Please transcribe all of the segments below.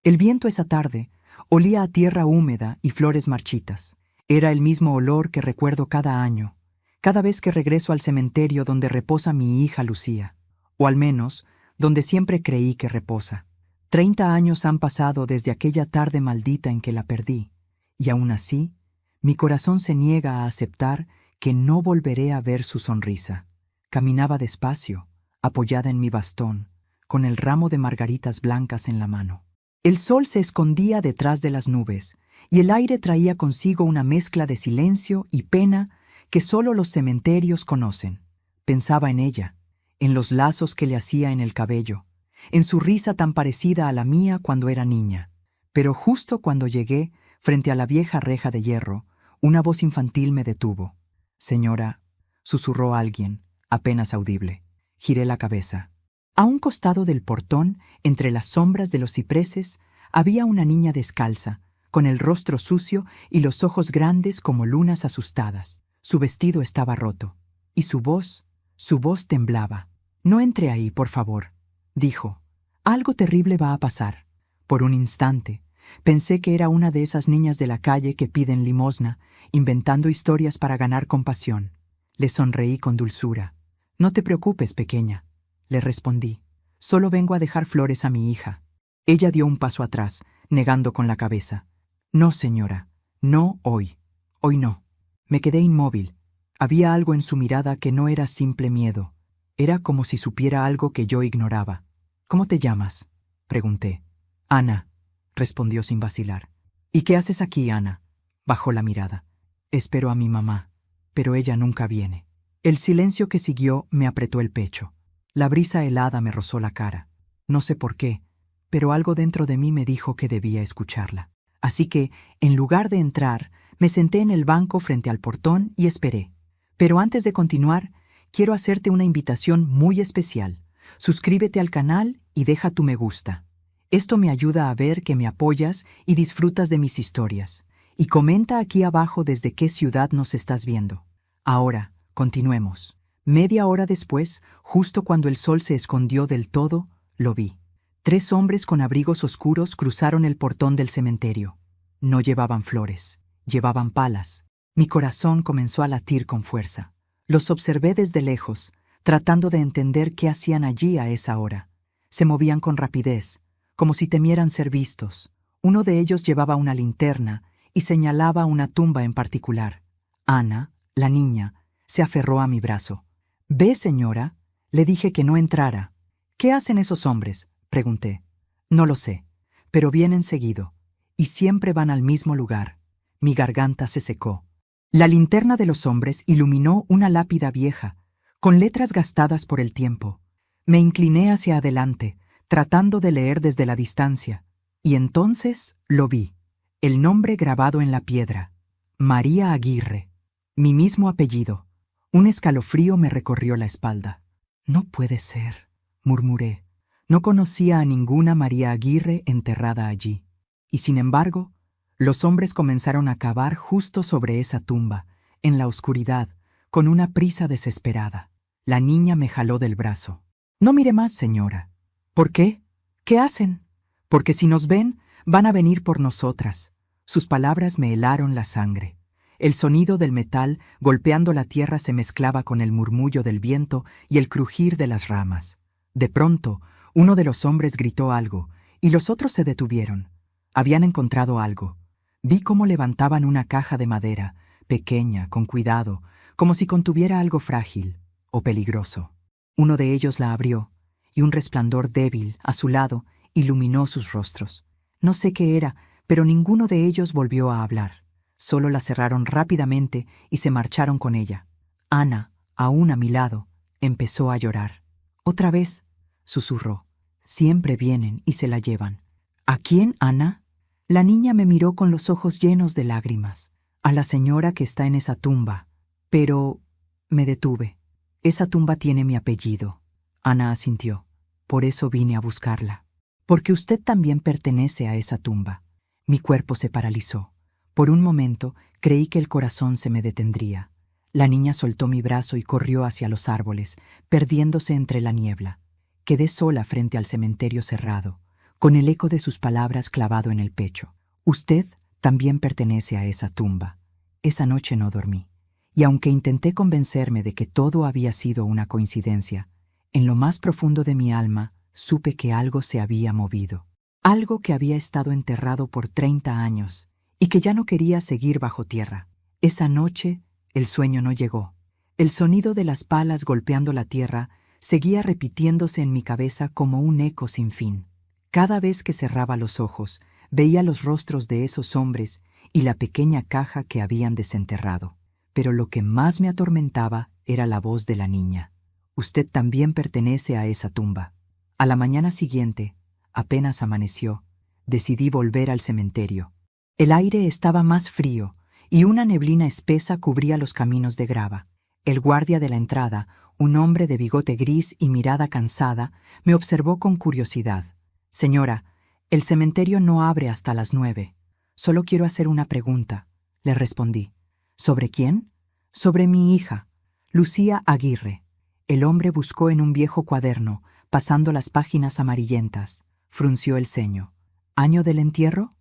El viento esa tarde olía a tierra húmeda y flores marchitas. Era el mismo olor que recuerdo cada año, cada vez que regreso al cementerio donde reposa mi hija Lucía, o al menos donde siempre creí que reposa. 30 años han pasado desde aquella tarde maldita en que la perdí, y aún así, mi corazón se niega a aceptar que no volveré a ver su sonrisa. Caminaba despacio, apoyada en mi bastón, con el ramo de margaritas blancas en la mano. El sol se escondía detrás de las nubes, y el aire traía consigo una mezcla de silencio y pena que solo los cementerios conocen. Pensaba en ella, en los lazos que le hacía en el cabello, en su risa tan parecida a la mía cuando era niña. Pero justo cuando llegué, frente a la vieja reja de hierro, una voz infantil me detuvo. «Señora», susurró alguien, apenas audible. Giré la cabeza. A un costado del portón, entre las sombras de los cipreses, había una niña descalza, con el rostro sucio y los ojos grandes como lunas asustadas. Su vestido estaba roto, y su voz temblaba. «No entre ahí, por favor», dijo. «Algo terrible va a pasar». Por un instante, pensé que era una de esas niñas de la calle que piden limosna, inventando historias para ganar compasión. Le sonreí con dulzura. «No te preocupes, pequeña», le respondí. «Solo vengo a dejar flores a mi hija». Ella dio un paso atrás, negando con la cabeza. «No, señora, no hoy. Hoy no». Me quedé inmóvil. Había algo en su mirada que no era simple miedo. Era como si supiera algo que yo ignoraba. «¿Cómo te llamas?», pregunté. «Ana», respondió sin vacilar. «¿Y qué haces aquí, Ana?». Bajó la mirada. «Espero a mi mamá, pero ella nunca viene». El silencio que siguió me apretó el pecho. La brisa helada me rozó la cara. No sé por qué, pero algo dentro de mí me dijo que debía escucharla. Así que, en lugar de entrar, me senté en el banco frente al portón y esperé. Pero antes de continuar, quiero hacerte una invitación muy especial. Suscríbete al canal y deja tu me gusta. Esto me ayuda a ver que me apoyas y disfrutas de mis historias. Y comenta aquí abajo desde qué ciudad nos estás viendo. Ahora, continuemos. Media hora después, justo cuando el sol se escondió del todo, lo vi. 3 hombres con abrigos oscuros cruzaron el portón del cementerio. No llevaban flores, llevaban palas. Mi corazón comenzó a latir con fuerza. Los observé desde lejos, tratando de entender qué hacían allí a esa hora. Se movían con rapidez, como si temieran ser vistos. Uno de ellos llevaba una linterna y señalaba una tumba en particular. Ana, la niña, se aferró a mi brazo. «Ve, señora», le dije que no entrara. «¿Qué hacen esos hombres?», pregunté. «No lo sé, pero vienen seguido, y siempre van al mismo lugar». Mi garganta se secó. La linterna de los hombres iluminó una lápida vieja, con letras gastadas por el tiempo. Me incliné hacia adelante, tratando de leer desde la distancia, y entonces lo vi. El nombre grabado en la piedra. María Aguirre. Mi mismo apellido. Un escalofrío me recorrió la espalda. «No puede ser», murmuré. No conocía a ninguna María Aguirre enterrada allí. Y sin embargo, los hombres comenzaron a cavar justo sobre esa tumba, en la oscuridad, con una prisa desesperada. La niña me jaló del brazo. «No mire más, señora». «¿Por qué? ¿Qué hacen?». «Porque si nos ven, van a venir por nosotras». Sus palabras me helaron la sangre. El sonido del metal golpeando la tierra se mezclaba con el murmullo del viento y el crujir de las ramas. De pronto, uno de los hombres gritó algo, y los otros se detuvieron. Habían encontrado algo. Vi cómo levantaban una caja de madera, pequeña, con cuidado, como si contuviera algo frágil o peligroso. Uno de ellos la abrió, y un resplandor débil, a su lado, iluminó sus rostros. No sé qué era, pero ninguno de ellos volvió a hablar. Solo la cerraron rápidamente y se marcharon con ella. Ana, aún a mi lado, empezó a llorar. «Otra vez», susurró. «Siempre vienen y se la llevan». «¿A quién, Ana?». La niña me miró con los ojos llenos de lágrimas. «A la señora que está en esa tumba». «Pero…». Me detuve. «Esa tumba tiene mi apellido». Ana asintió. «Por eso vine a buscarla. Porque usted también pertenece a esa tumba». Mi cuerpo se paralizó. Por un momento creí que el corazón se me detendría. La niña soltó mi brazo y corrió hacia los árboles, perdiéndose entre la niebla. Quedé sola frente al cementerio cerrado, con el eco de sus palabras clavado en el pecho. Usted también pertenece a esa tumba. Esa noche no dormí, y aunque intenté convencerme de que todo había sido una coincidencia, en lo más profundo de mi alma supe que algo se había movido. Algo que había estado enterrado por 30 años y que ya no quería seguir bajo tierra. Esa noche el sueño no llegó. El sonido de las palas golpeando la tierra seguía repitiéndose en mi cabeza como un eco sin fin. Cada vez que cerraba los ojos, veía los rostros de esos hombres y la pequeña caja que habían desenterrado. Pero lo que más me atormentaba era la voz de la niña. Usted también pertenece a esa tumba. A la mañana siguiente, apenas amaneció, decidí volver al cementerio. El aire estaba más frío y una neblina espesa cubría los caminos de grava. El guardia de la entrada, un hombre de bigote gris y mirada cansada, me observó con curiosidad. «Señora, el cementerio no abre hasta las 9. Solo quiero hacer una pregunta», le respondí. «¿Sobre quién?» «Sobre mi hija, Lucía Aguirre». El hombre buscó en un viejo cuaderno, pasando las páginas amarillentas. Frunció el ceño. «¿Año del entierro?»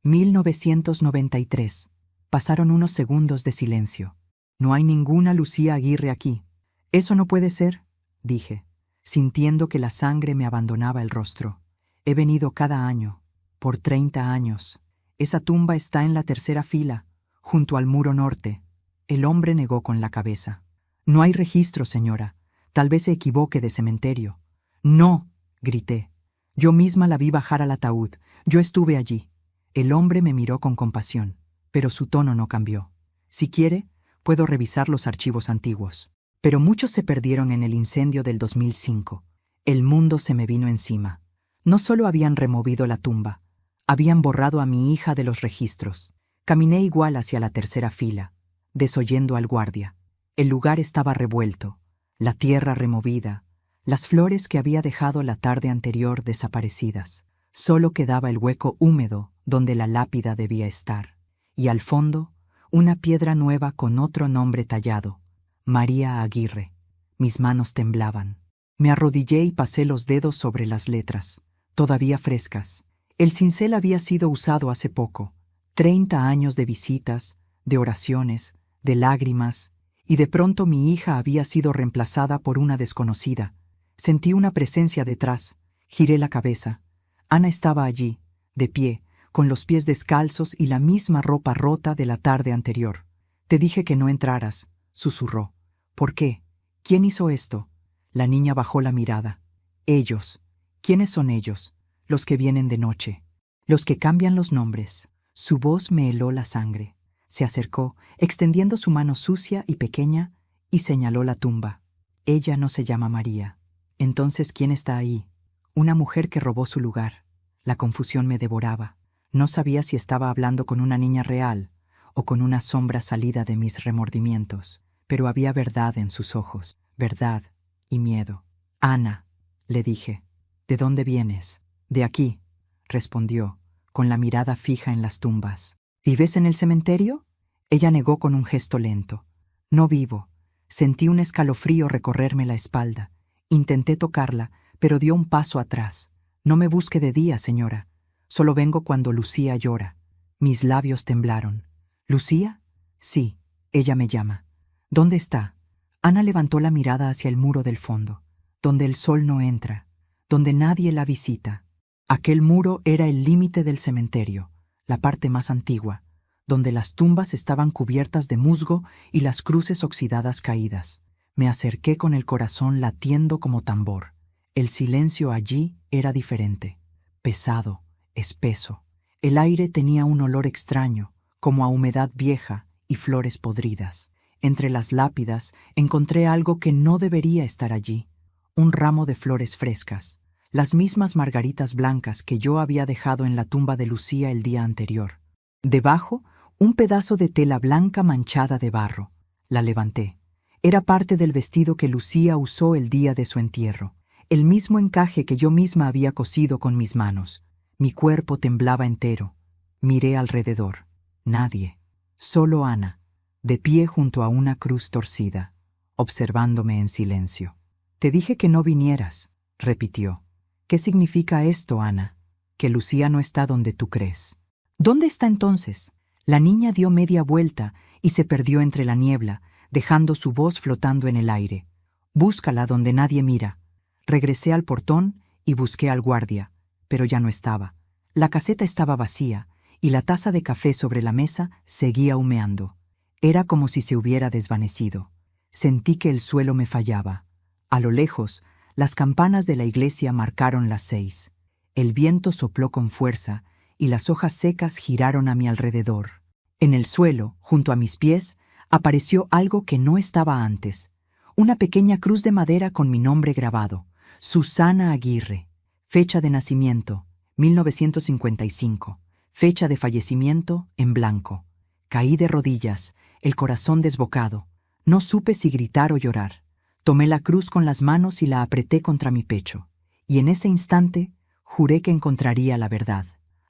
1993. Pasaron unos segundos de silencio. «No hay ninguna Lucía Aguirre aquí». «Eso no puede ser», dije, sintiendo que la sangre me abandonaba el rostro. «He venido cada año, por 30 años. Esa tumba está en la tercera fila, junto al muro norte». El hombre negó con la cabeza. «No hay registro, señora. Tal vez se equivoque de cementerio». «No», grité. «Yo misma la vi bajar al ataúd. Yo estuve allí». El hombre me miró con compasión, pero su tono no cambió. «Si quiere, puedo revisar los archivos antiguos». Pero muchos se perdieron en el incendio del 2005. El mundo se me vino encima. No solo habían removido la tumba, habían borrado a mi hija de los registros. Caminé igual hacia la tercera fila, desoyendo al guardia. El lugar estaba revuelto, la tierra removida, las flores que había dejado la tarde anterior desaparecidas. Solo quedaba el hueco húmedo donde la lápida debía estar. Y al fondo, una piedra nueva con otro nombre tallado: María Aguirre. Mis manos temblaban. Me arrodillé y pasé los dedos sobre las letras, todavía frescas. El cincel había sido usado hace poco. 30 años de visitas, de oraciones, de lágrimas, y de pronto mi hija había sido reemplazada por una desconocida. Sentí una presencia detrás. Giré la cabeza. Ana estaba allí, de pie, con los pies descalzos y la misma ropa rota de la tarde anterior. «Te dije que no entraras», susurró. «¿Por qué? ¿Quién hizo esto?» La niña bajó la mirada. «Ellos». «¿Quiénes son ellos?» «Los que vienen de noche. Los que cambian los nombres». Su voz me heló la sangre. Se acercó, extendiendo su mano sucia y pequeña, y señaló la tumba. «Ella no se llama María». «Entonces, ¿quién está ahí?» «Una mujer que robó su lugar». La confusión me devoraba. No sabía si estaba hablando con una niña real o con una sombra salida de mis remordimientos, pero había verdad en sus ojos, verdad y miedo. «Ana», le dije. «¿De dónde vienes?» «De aquí», respondió, con la mirada fija en las tumbas. «¿Vives en el cementerio?» Ella negó con un gesto lento. «No vivo». Sentí un escalofrío recorrerme la espalda. Intenté tocarla, pero dio un paso atrás. «No me busque de día, señora. Solo vengo cuando Lucía llora». Mis labios temblaron. «¿Lucía?» «Sí, ella me llama». «¿Dónde está?» Ana levantó la mirada hacia el muro del fondo, donde el sol no entra, donde nadie la visita. Aquel muro era el límite del cementerio, la parte más antigua, donde las tumbas estaban cubiertas de musgo y las cruces oxidadas caídas. Me acerqué con el corazón latiendo como tambor. El silencio allí era diferente, pesado, espeso. El aire tenía un olor extraño, como a humedad vieja y flores podridas. Entre las lápidas encontré algo que no debería estar allí: un ramo de flores frescas, las mismas margaritas blancas que yo había dejado en la tumba de Lucía el día anterior. Debajo, un pedazo de tela blanca manchada de barro. La levanté. Era parte del vestido que Lucía usó el día de su entierro, el mismo encaje que yo misma había cosido con mis manos. Mi cuerpo temblaba entero. Miré alrededor. Nadie. Solo Ana, de pie junto a una cruz torcida, observándome en silencio. «Te dije que no vinieras», repitió. «¿Qué significa esto, Ana?» que Lucía no está donde tú crees. ¿Dónde está entonces? La niña dio media vuelta y se perdió entre la niebla, dejando su voz flotando en el aire. Búscala donde nadie mira. Regresé al portón y busqué al guardia, pero ya no estaba. La caseta estaba vacía y la taza de café sobre la mesa seguía humeando. Era como si se hubiera desvanecido. Sentí que el suelo me fallaba. A lo lejos, las campanas de la iglesia marcaron las 6. El viento sopló con fuerza y las hojas secas giraron a mi alrededor. En el suelo, junto a mis pies, apareció algo que no estaba antes. Una pequeña cruz de madera con mi nombre grabado, Susana Aguirre. Fecha de nacimiento, 1955. Fecha de fallecimiento, en blanco. Caí de rodillas, el corazón desbocado. No supe si gritar o llorar. Tomé la cruz con las manos y la apreté contra mi pecho. Y en ese instante, juré que encontraría la verdad,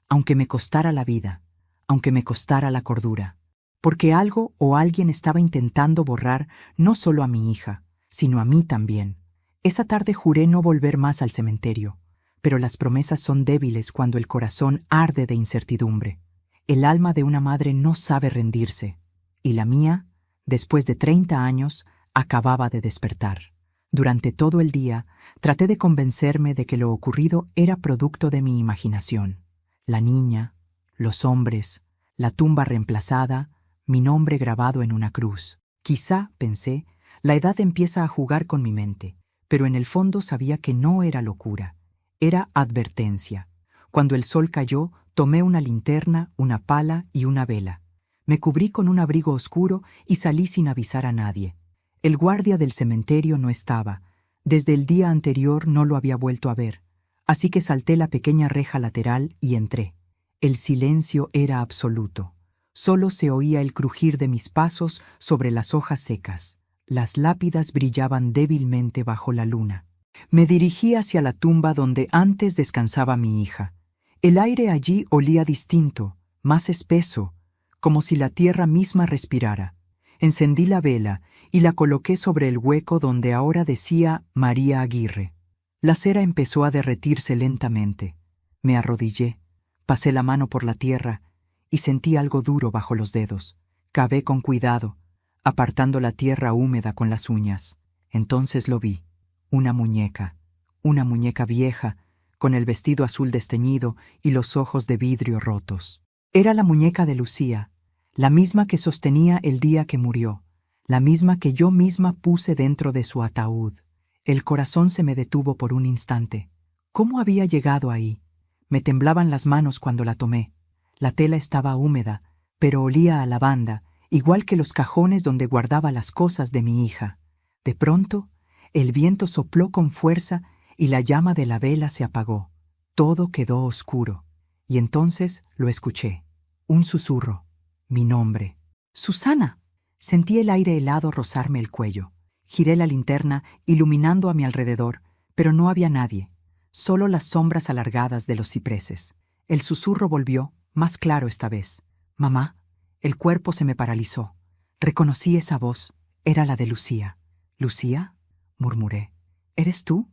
aunque me costara la vida, aunque me costara la cordura. Porque algo o alguien estaba intentando borrar no solo a mi hija, sino a mí también. Esa tarde juré no volver más al cementerio, pero las promesas son débiles cuando el corazón arde de incertidumbre. El alma de una madre no sabe rendirse, y la mía, después de 30 años, acababa de despertar. Durante todo el día, traté de convencerme de que lo ocurrido era producto de mi imaginación. La niña, los hombres, la tumba reemplazada, mi nombre grabado en una cruz. Quizá, pensé, la edad empieza a jugar con mi mente, pero en el fondo sabía que no era locura, era advertencia. Cuando el sol cayó, tomé una linterna, una pala y una vela. Me cubrí con un abrigo oscuro y salí sin avisar a nadie. El guardia del cementerio no estaba. Desde el día anterior no lo había vuelto a ver, así que salté la pequeña reja lateral y entré. El silencio era absoluto. Solo se oía el crujir de mis pasos sobre las hojas secas. Las lápidas brillaban débilmente bajo la luna. Me dirigí hacia la tumba donde antes descansaba mi hija. El aire allí olía distinto, más espeso, como si la tierra misma respirara. Encendí la vela y la coloqué sobre el hueco donde ahora decía María Aguirre. La cera empezó a derretirse lentamente. Me arrodillé, pasé la mano por la tierra y sentí algo duro bajo los dedos. Cavé con cuidado, apartando la tierra húmeda con las uñas. Entonces lo vi. Una muñeca vieja, con el vestido azul desteñido y los ojos de vidrio rotos. Era la muñeca de Lucía, la misma que sostenía el día que murió, la misma que yo misma puse dentro de su ataúd. El corazón se me detuvo por un instante. ¿Cómo había llegado ahí? Me temblaban las manos cuando la tomé. La tela estaba húmeda, pero olía a lavanda, igual que los cajones donde guardaba las cosas de mi hija. De pronto, el viento sopló con fuerza y la llama de la vela se apagó. Todo quedó oscuro. Y entonces lo escuché. Un susurro. Mi nombre. ¡Susana! Sentí el aire helado rozarme el cuello. Giré la linterna, iluminando a mi alrededor, pero no había nadie. Solo las sombras alargadas de los cipreses. El susurro volvió, más claro esta vez. «Mamá». El cuerpo se me paralizó. Reconocí esa voz. Era la de Lucía. «¿Lucía?», murmuré. «¿Eres tú?».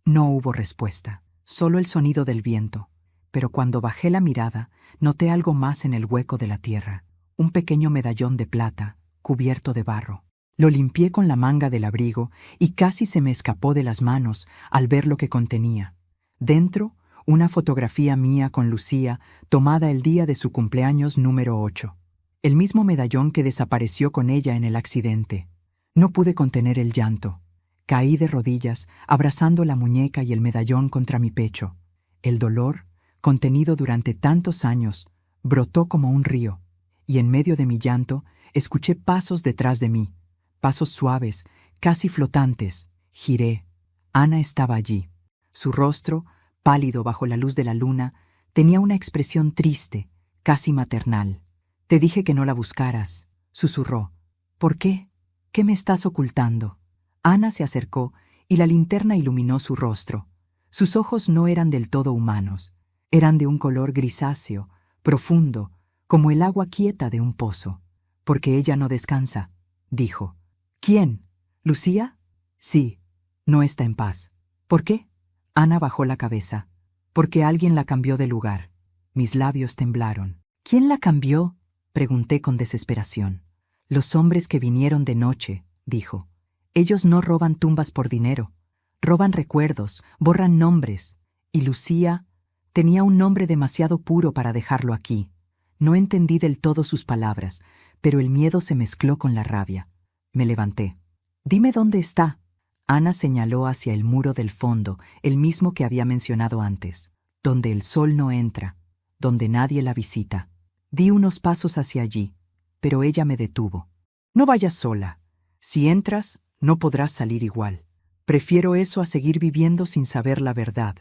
No hubo respuesta, solo el sonido del viento. Pero cuando bajé la mirada, noté algo más en el hueco de la tierra. Un pequeño medallón de plata, cubierto de barro. Lo limpié con la manga del abrigo y casi se me escapó de las manos al ver lo que contenía. Dentro, una fotografía mía con Lucía tomada el día de su cumpleaños número 8. El mismo medallón que desapareció con ella en el accidente. No pude contener el llanto. Caí de rodillas, abrazando la muñeca y el medallón contra mi pecho. El dolor, contenido durante tantos años, brotó como un río, y en medio de mi llanto escuché pasos detrás de mí, pasos suaves, casi flotantes. Giré. Ana estaba allí. Su rostro, pálido bajo la luz de la luna, tenía una expresión triste, casi maternal. «Te dije que no la buscaras», susurró. «¿Por qué? ¿Qué me estás ocultando?». Ana se acercó y la linterna iluminó su rostro. Sus ojos no eran del todo humanos. Eran de un color grisáceo, profundo, como el agua quieta de un pozo. «Porque ella no descansa», dijo. «¿Quién? ¿Lucía?» «Sí, no está en paz». «¿Por qué?» Ana bajó la cabeza. Porque alguien la cambió de lugar. Mis labios temblaron. ¿Quién la cambió?, pregunté con desesperación. Los hombres que vinieron de noche, dijo. Ellos no roban tumbas por dinero. Roban recuerdos, borran nombres. Y Lucía tenía un nombre demasiado puro para dejarlo aquí. No entendí del todo sus palabras, pero el miedo se mezcló con la rabia. Me levanté. «Dime dónde está». Ana señaló hacia el muro del fondo, el mismo que había mencionado antes. Donde el sol no entra, donde nadie la visita. Di unos pasos hacia allí, pero ella me detuvo. «No vayas sola. Si entras, no podrás salir igual. Prefiero eso a seguir viviendo sin saber la verdad».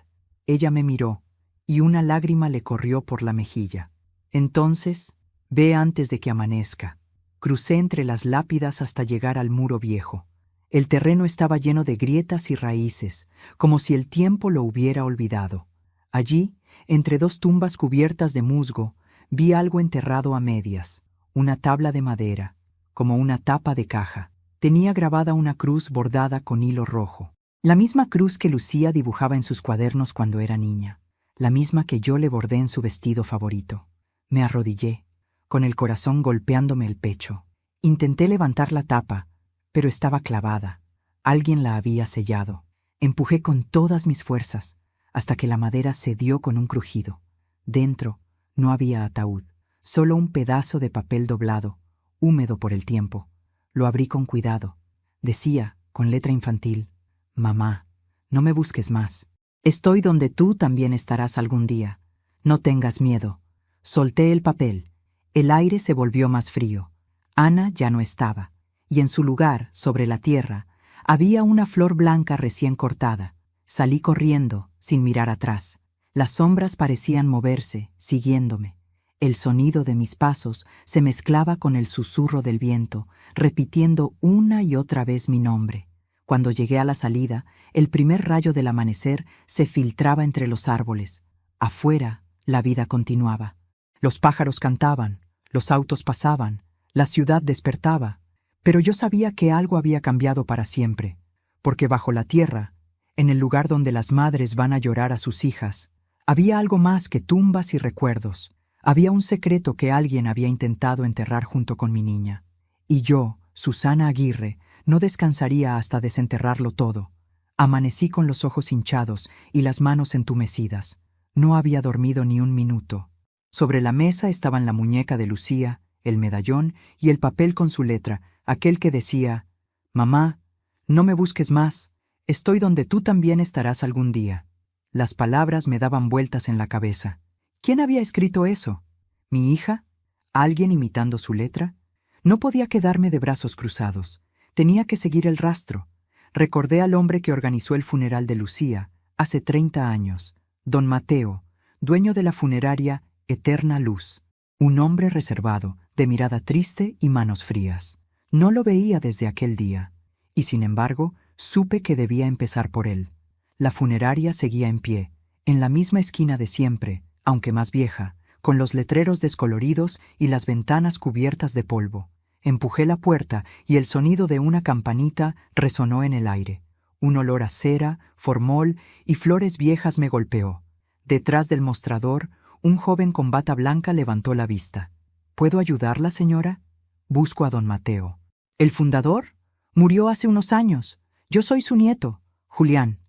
Ella me miró, y una lágrima le corrió por la mejilla. «Entonces, ve antes de que amanezca». Crucé entre las lápidas hasta llegar al muro viejo. El terreno estaba lleno de grietas y raíces, como si el tiempo lo hubiera olvidado. Allí, entre dos tumbas cubiertas de musgo, vi algo enterrado a medias, una tabla de madera, como una tapa de caja. Tenía grabada una cruz bordada con hilo rojo. La misma cruz que Lucía dibujaba en sus cuadernos cuando era niña, la misma que yo le bordé en su vestido favorito. Me arrodillé, con el corazón golpeándome el pecho. Intenté levantar la tapa, pero estaba clavada. Alguien la había sellado. Empujé con todas mis fuerzas, hasta que la madera cedió con un crujido. Dentro no había ataúd, solo un pedazo de papel doblado, húmedo por el tiempo. Lo abrí con cuidado. Decía, con letra infantil: «Mamá, no me busques más. Estoy donde tú también estarás algún día. No tengas miedo». Solté el papel. El aire se volvió más frío. Ana ya no estaba, y en su lugar, sobre la tierra, había una flor blanca recién cortada. Salí corriendo, sin mirar atrás. Las sombras parecían moverse, siguiéndome. El sonido de mis pasos se mezclaba con el susurro del viento, repitiendo una y otra vez mi nombre. Cuando llegué a la salida, el primer rayo del amanecer se filtraba entre los árboles. Afuera, la vida continuaba. Los pájaros cantaban, los autos pasaban, la ciudad despertaba. Pero yo sabía que algo había cambiado para siempre, porque bajo la tierra, en el lugar donde las madres van a llorar a sus hijas, había algo más que tumbas y recuerdos. Había un secreto que alguien había intentado enterrar junto con mi niña. Y yo, Susana Aguirre, no descansaría hasta desenterrarlo todo. Amanecí con los ojos hinchados y las manos entumecidas. No había dormido ni un minuto. Sobre la mesa estaban la muñeca de Lucía, el medallón y el papel con su letra, aquel que decía: «Mamá, no me busques más. Estoy donde tú también estarás algún día». Las palabras me daban vueltas en la cabeza. ¿Quién había escrito eso? ¿Mi hija? ¿Alguien imitando su letra? No podía quedarme de brazos cruzados. Tenía que seguir el rastro. Recordé al hombre que organizó el funeral de Lucía hace 30 años, don Mateo, dueño de la funeraria Eterna Luz. Un hombre reservado, de mirada triste y manos frías. No lo veía desde aquel día, y sin embargo, supe que debía empezar por él. La funeraria seguía en pie, en la misma esquina de siempre, aunque más vieja, con los letreros descoloridos y las ventanas cubiertas de polvo. Empujé la puerta y el sonido de una campanita resonó en el aire. Un olor a cera, formol y flores viejas me golpeó. Detrás del mostrador, un joven con bata blanca levantó la vista. «¿Puedo ayudarla, señora?» «Busco a don Mateo». «¿El fundador? Murió hace unos años. Yo soy su nieto, Julián».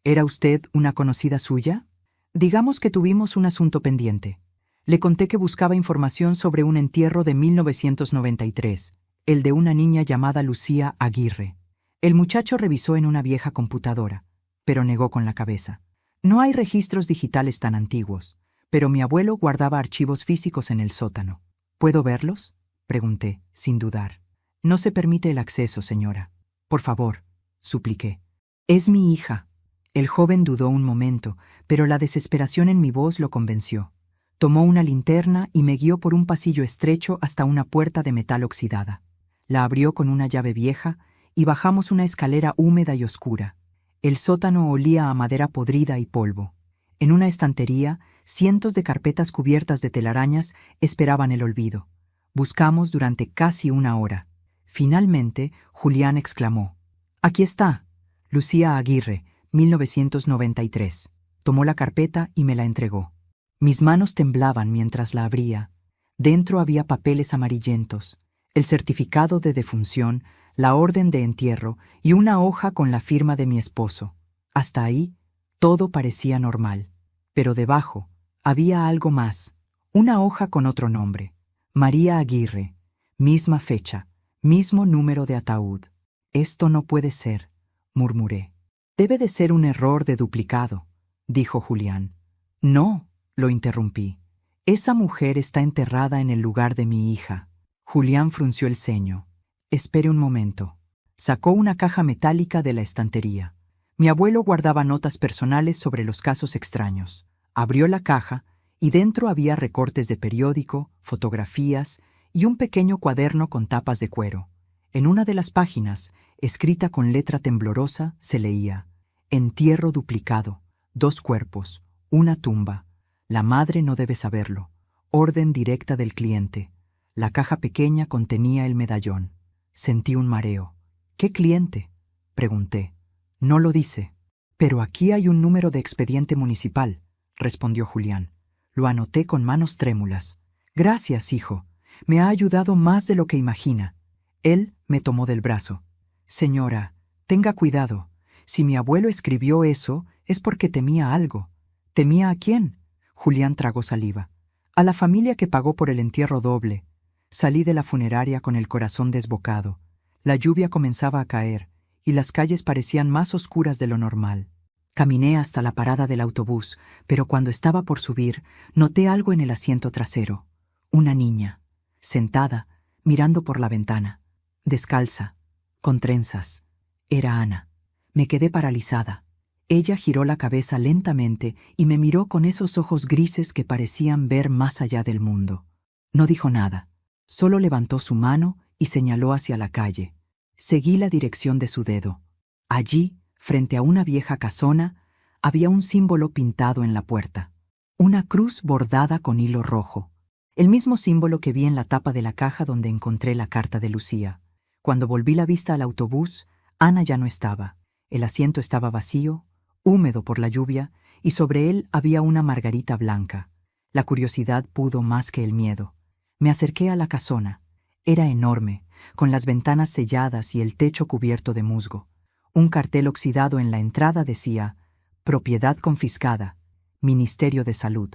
«¿Era usted una conocida suya?» «Digamos que tuvimos un asunto pendiente. Le conté que buscaba información sobre un entierro de 1993, el de una niña llamada Lucía Aguirre. El muchacho revisó en una vieja computadora, pero negó con la cabeza. No hay registros digitales tan antiguos, pero mi abuelo guardaba archivos físicos en el sótano. «¿Puedo verlos?», pregunté, sin dudar. «No se permite el acceso, señora. Por favor», supliqué. «Es mi hija». El joven dudó un momento, pero la desesperación en mi voz lo convenció. Tomó una linterna y me guió por un pasillo estrecho hasta una puerta de metal oxidada. La abrió con una llave vieja y bajamos una escalera húmeda y oscura. El sótano olía a madera podrida y polvo. En una estantería, cientos de carpetas cubiertas de telarañas esperaban el olvido. Buscamos durante casi una hora. Finalmente, Julián exclamó: «Aquí está, Lucía Aguirre, 1993. Tomó la carpeta y me la entregó. Mis manos temblaban mientras la abría. Dentro había papeles amarillentos, el certificado de defunción, la orden de entierro y una hoja con la firma de mi esposo. Hasta ahí, todo parecía normal. Pero debajo había algo más, una hoja con otro nombre. María Aguirre, misma fecha, mismo número de ataúd. Esto no puede ser, murmuré. Debe de ser un error de duplicado, dijo Julián. No, lo interrumpí. Esa mujer está enterrada en el lugar de mi hija. Julián frunció el ceño. Espere un momento. Sacó una caja metálica de la estantería. Mi abuelo guardaba notas personales sobre los casos extraños. Abrió la caja y dentro había recortes de periódico, fotografías y un pequeño cuaderno con tapas de cuero. En una de las páginas, escrita con letra temblorosa, se leía: Entierro duplicado, 2 cuerpos, una tumba. La madre no debe saberlo. Orden directa del cliente. La caja pequeña contenía el medallón. Sentí un mareo. ¿Qué cliente?, pregunté. No lo dice. Pero aquí hay un número de expediente municipal, respondió Julián. Lo anoté con manos trémulas. Gracias, hijo. Me ha ayudado más de lo que imagina. Él me tomó del brazo. Señora, tenga cuidado. Si mi abuelo escribió eso, es porque temía algo. ¿Temía a quién? Julián tragó saliva. A la familia que pagó por el entierro doble. Salí de la funeraria con el corazón desbocado. La lluvia comenzaba a caer, y las calles parecían más oscuras de lo normal. Caminé hasta la parada del autobús, pero cuando estaba por subir, noté algo en el asiento trasero. Una niña, sentada, mirando por la ventana, descalza, con trenzas. Era Ana. Me quedé paralizada. Ella giró la cabeza lentamente y me miró con esos ojos grises que parecían ver más allá del mundo. No dijo nada, solo levantó su mano y señaló hacia la calle. Seguí la dirección de su dedo. Allí, frente a una vieja casona, había un símbolo pintado en la puerta. Una cruz bordada con hilo rojo. El mismo símbolo que vi en la tapa de la caja donde encontré la carta de Lucía. Cuando volví la vista al autobús, Ana ya no estaba. El asiento estaba vacío, húmedo por la lluvia, y sobre él había una margarita blanca. La curiosidad pudo más que el miedo. Me acerqué a la casona. Era enorme, con las ventanas selladas y el techo cubierto de musgo. Un cartel oxidado en la entrada decía: Propiedad confiscada, Ministerio de Salud.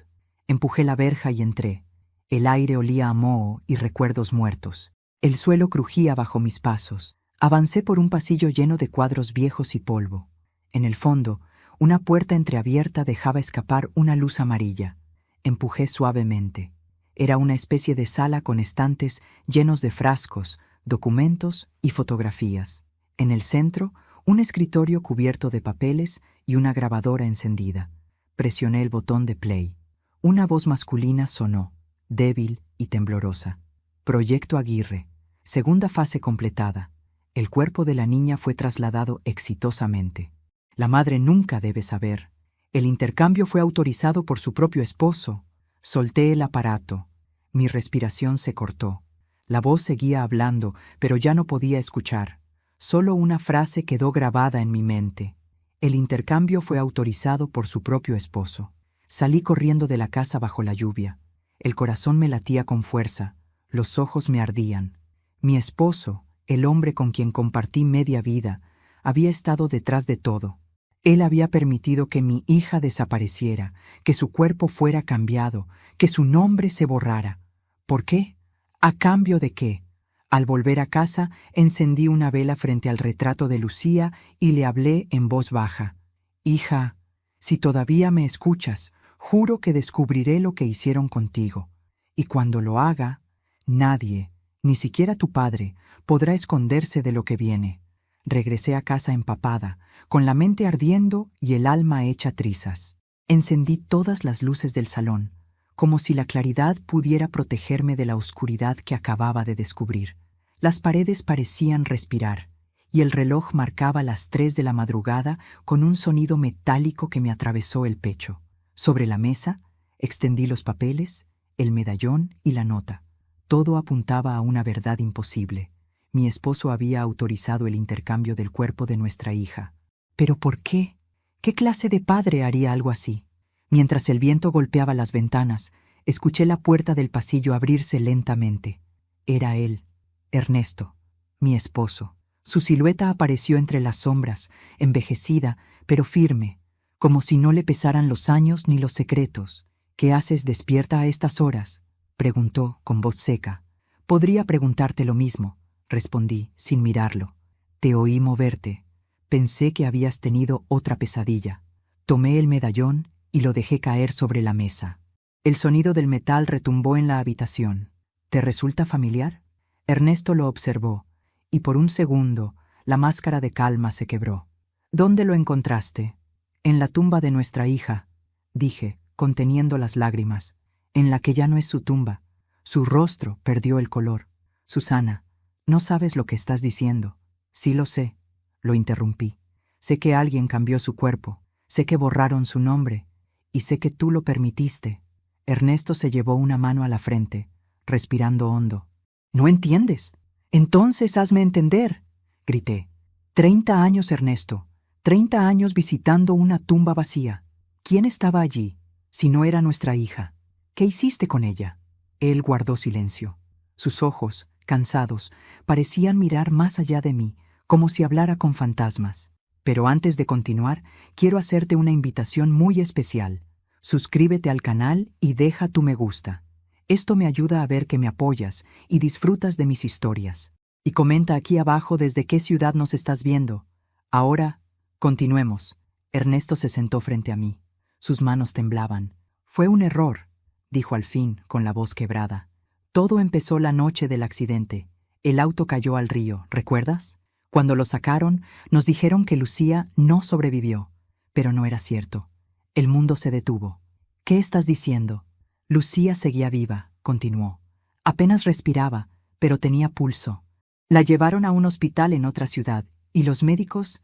Empujé la verja y entré. El aire olía a moho y recuerdos muertos. El suelo crujía bajo mis pasos. Avancé por un pasillo lleno de cuadros viejos y polvo. En el fondo, una puerta entreabierta dejaba escapar una luz amarilla. Empujé suavemente. Era una especie de sala con estantes llenos de frascos, documentos y fotografías. En el centro, un escritorio cubierto de papeles y una grabadora encendida. Presioné el botón de play. Una voz masculina sonó, débil y temblorosa. Proyecto Aguirre. Segunda fase completada. El cuerpo de la niña fue trasladado exitosamente. La madre nunca debe saber. El intercambio fue autorizado por su propio esposo. Solté el aparato. Mi respiración se cortó. La voz seguía hablando, pero ya no podía escuchar. Solo una frase quedó grabada en mi mente. El intercambio fue autorizado por su propio esposo. Salí corriendo de la casa bajo la lluvia. El corazón me latía con fuerza. Los ojos me ardían. Mi esposo, el hombre con quien compartí media vida, había estado detrás de todo. Él había permitido que mi hija desapareciera, que su cuerpo fuera cambiado, que su nombre se borrara. ¿Por qué? ¿A cambio de qué? Al volver a casa, encendí una vela frente al retrato de Lucía y le hablé en voz baja. Hija, si todavía me escuchas, juro que descubriré lo que hicieron contigo. Y cuando lo haga, nadie, ni siquiera tu padre, podrá esconderse de lo que viene. Regresé a casa empapada, con la mente ardiendo y el alma hecha trizas. Encendí todas las luces del salón, como si la claridad pudiera protegerme de la oscuridad que acababa de descubrir. Las paredes parecían respirar, y el reloj marcaba las 3 de la madrugada con un sonido metálico que me atravesó el pecho. Sobre la mesa, extendí los papeles, el medallón y la nota. Todo apuntaba a una verdad imposible. Mi esposo había autorizado el intercambio del cuerpo de nuestra hija. ¿Pero por qué? ¿Qué clase de padre haría algo así? Mientras el viento golpeaba las ventanas, escuché la puerta del pasillo abrirse lentamente. Era él, Ernesto, mi esposo. Su silueta apareció entre las sombras, envejecida, pero firme, como si no le pesaran los años ni los secretos. «¿Qué haces despierta a estas horas?», preguntó con voz seca. «Podría preguntarte lo mismo», respondí, sin mirarlo. «Te oí moverte. Pensé que habías tenido otra pesadilla». Tomé el medallón y lo dejé caer sobre la mesa. El sonido del metal retumbó en la habitación. «¿Te resulta familiar?». Ernesto lo observó, y por un segundo la máscara de calma se quebró. «¿Dónde lo encontraste?». «En la tumba de nuestra hija», dije, conteniendo las lágrimas, «en la que ya no es su tumba». Su rostro perdió el color. «Susana, no sabes lo que estás diciendo». «Sí lo sé», lo interrumpí. «Sé que alguien cambió su cuerpo, sé que borraron su nombre, y sé que tú lo permitiste». Ernesto se llevó una mano a la frente, respirando hondo. «¿No entiendes? Entonces hazme entender», grité. 30 años, Ernesto. 30 años visitando una tumba vacía. ¿Quién estaba allí, si no era nuestra hija? ¿Qué hiciste con ella?». Él guardó silencio. Sus ojos, cansados, parecían mirar más allá de mí, como si hablara con fantasmas. «Pero antes de continuar, quiero hacerte una invitación muy especial. Suscríbete al canal y deja tu me gusta. Esto me ayuda a ver que me apoyas y disfrutas de mis historias. Y comenta aquí abajo desde qué ciudad nos estás viendo. Ahora, continuemos». Ernesto se sentó frente a mí. Sus manos temblaban. «Fue un error», dijo al fin, con la voz quebrada. «Todo empezó la noche del accidente. El auto cayó al río, ¿recuerdas? Cuando lo sacaron, nos dijeron que Lucía no sobrevivió. Pero no era cierto. El mundo se detuvo». «¿Qué estás diciendo?». «Lucía seguía viva», continuó. «Apenas respiraba, pero tenía pulso. La llevaron a un hospital en otra ciudad, y los médicos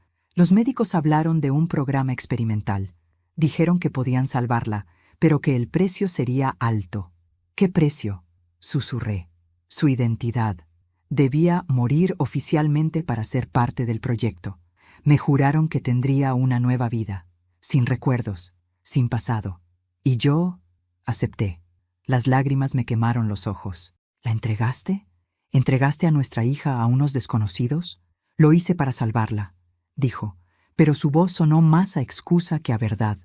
hablaron de un programa experimental. Dijeron que podían salvarla, pero que el precio sería alto». «¿Qué precio?», susurré. «Su identidad. Debía morir oficialmente para ser parte del proyecto. Me juraron que tendría una nueva vida, sin recuerdos, sin pasado. Y yo acepté». Las lágrimas me quemaron los ojos. «¿La entregaste? ¿Entregaste a nuestra hija a unos desconocidos?». «Lo hice para salvarla», dijo, pero su voz sonó más a excusa que a verdad.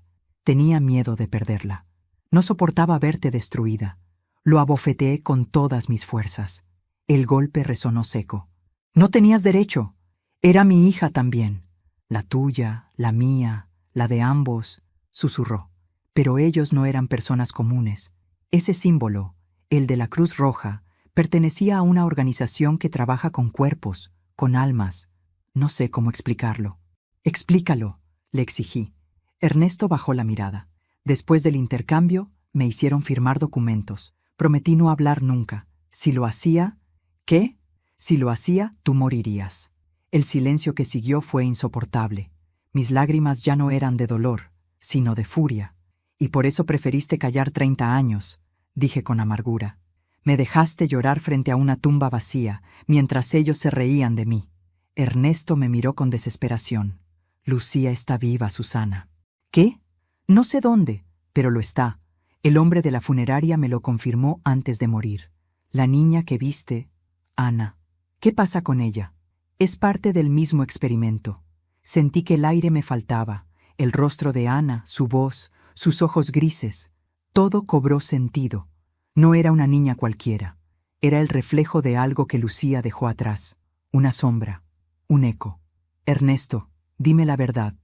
Tenía miedo de perderla. No soportaba verte destruida. Lo abofeteé con todas mis fuerzas. El golpe resonó seco. «No tenías derecho. Era mi hija también. La tuya, la mía, la de ambos», susurró. «Pero ellos no eran personas comunes. Ese símbolo, el de la Cruz Roja, pertenecía a una organización que trabaja con cuerpos, con almas. No sé cómo explicarlo». «Explícalo», le exigí. Ernesto bajó la mirada. «Después del intercambio, me hicieron firmar documentos. Prometí no hablar nunca. Si lo hacía...». «¿Qué?». «Si lo hacía, tú morirías». El silencio que siguió fue insoportable. Mis lágrimas ya no eran de dolor, sino de furia. «Y por eso preferiste callar 30 años», dije con amargura. «Me dejaste llorar frente a una tumba vacía, mientras ellos se reían de mí». Ernesto me miró con desesperación. «Lucía está viva, Susana». «¿Qué?». «No sé dónde, pero lo está. El hombre de la funeraria me lo confirmó antes de morir. La niña que viste, Ana. ¿Qué pasa con ella?». «Es parte del mismo experimento». Sentí que el aire me faltaba, el rostro de Ana, su voz, sus ojos grises. Todo cobró sentido. No era una niña cualquiera. Era el reflejo de algo que Lucía dejó atrás. Una sombra, un eco. «Ernesto, dime la verdad.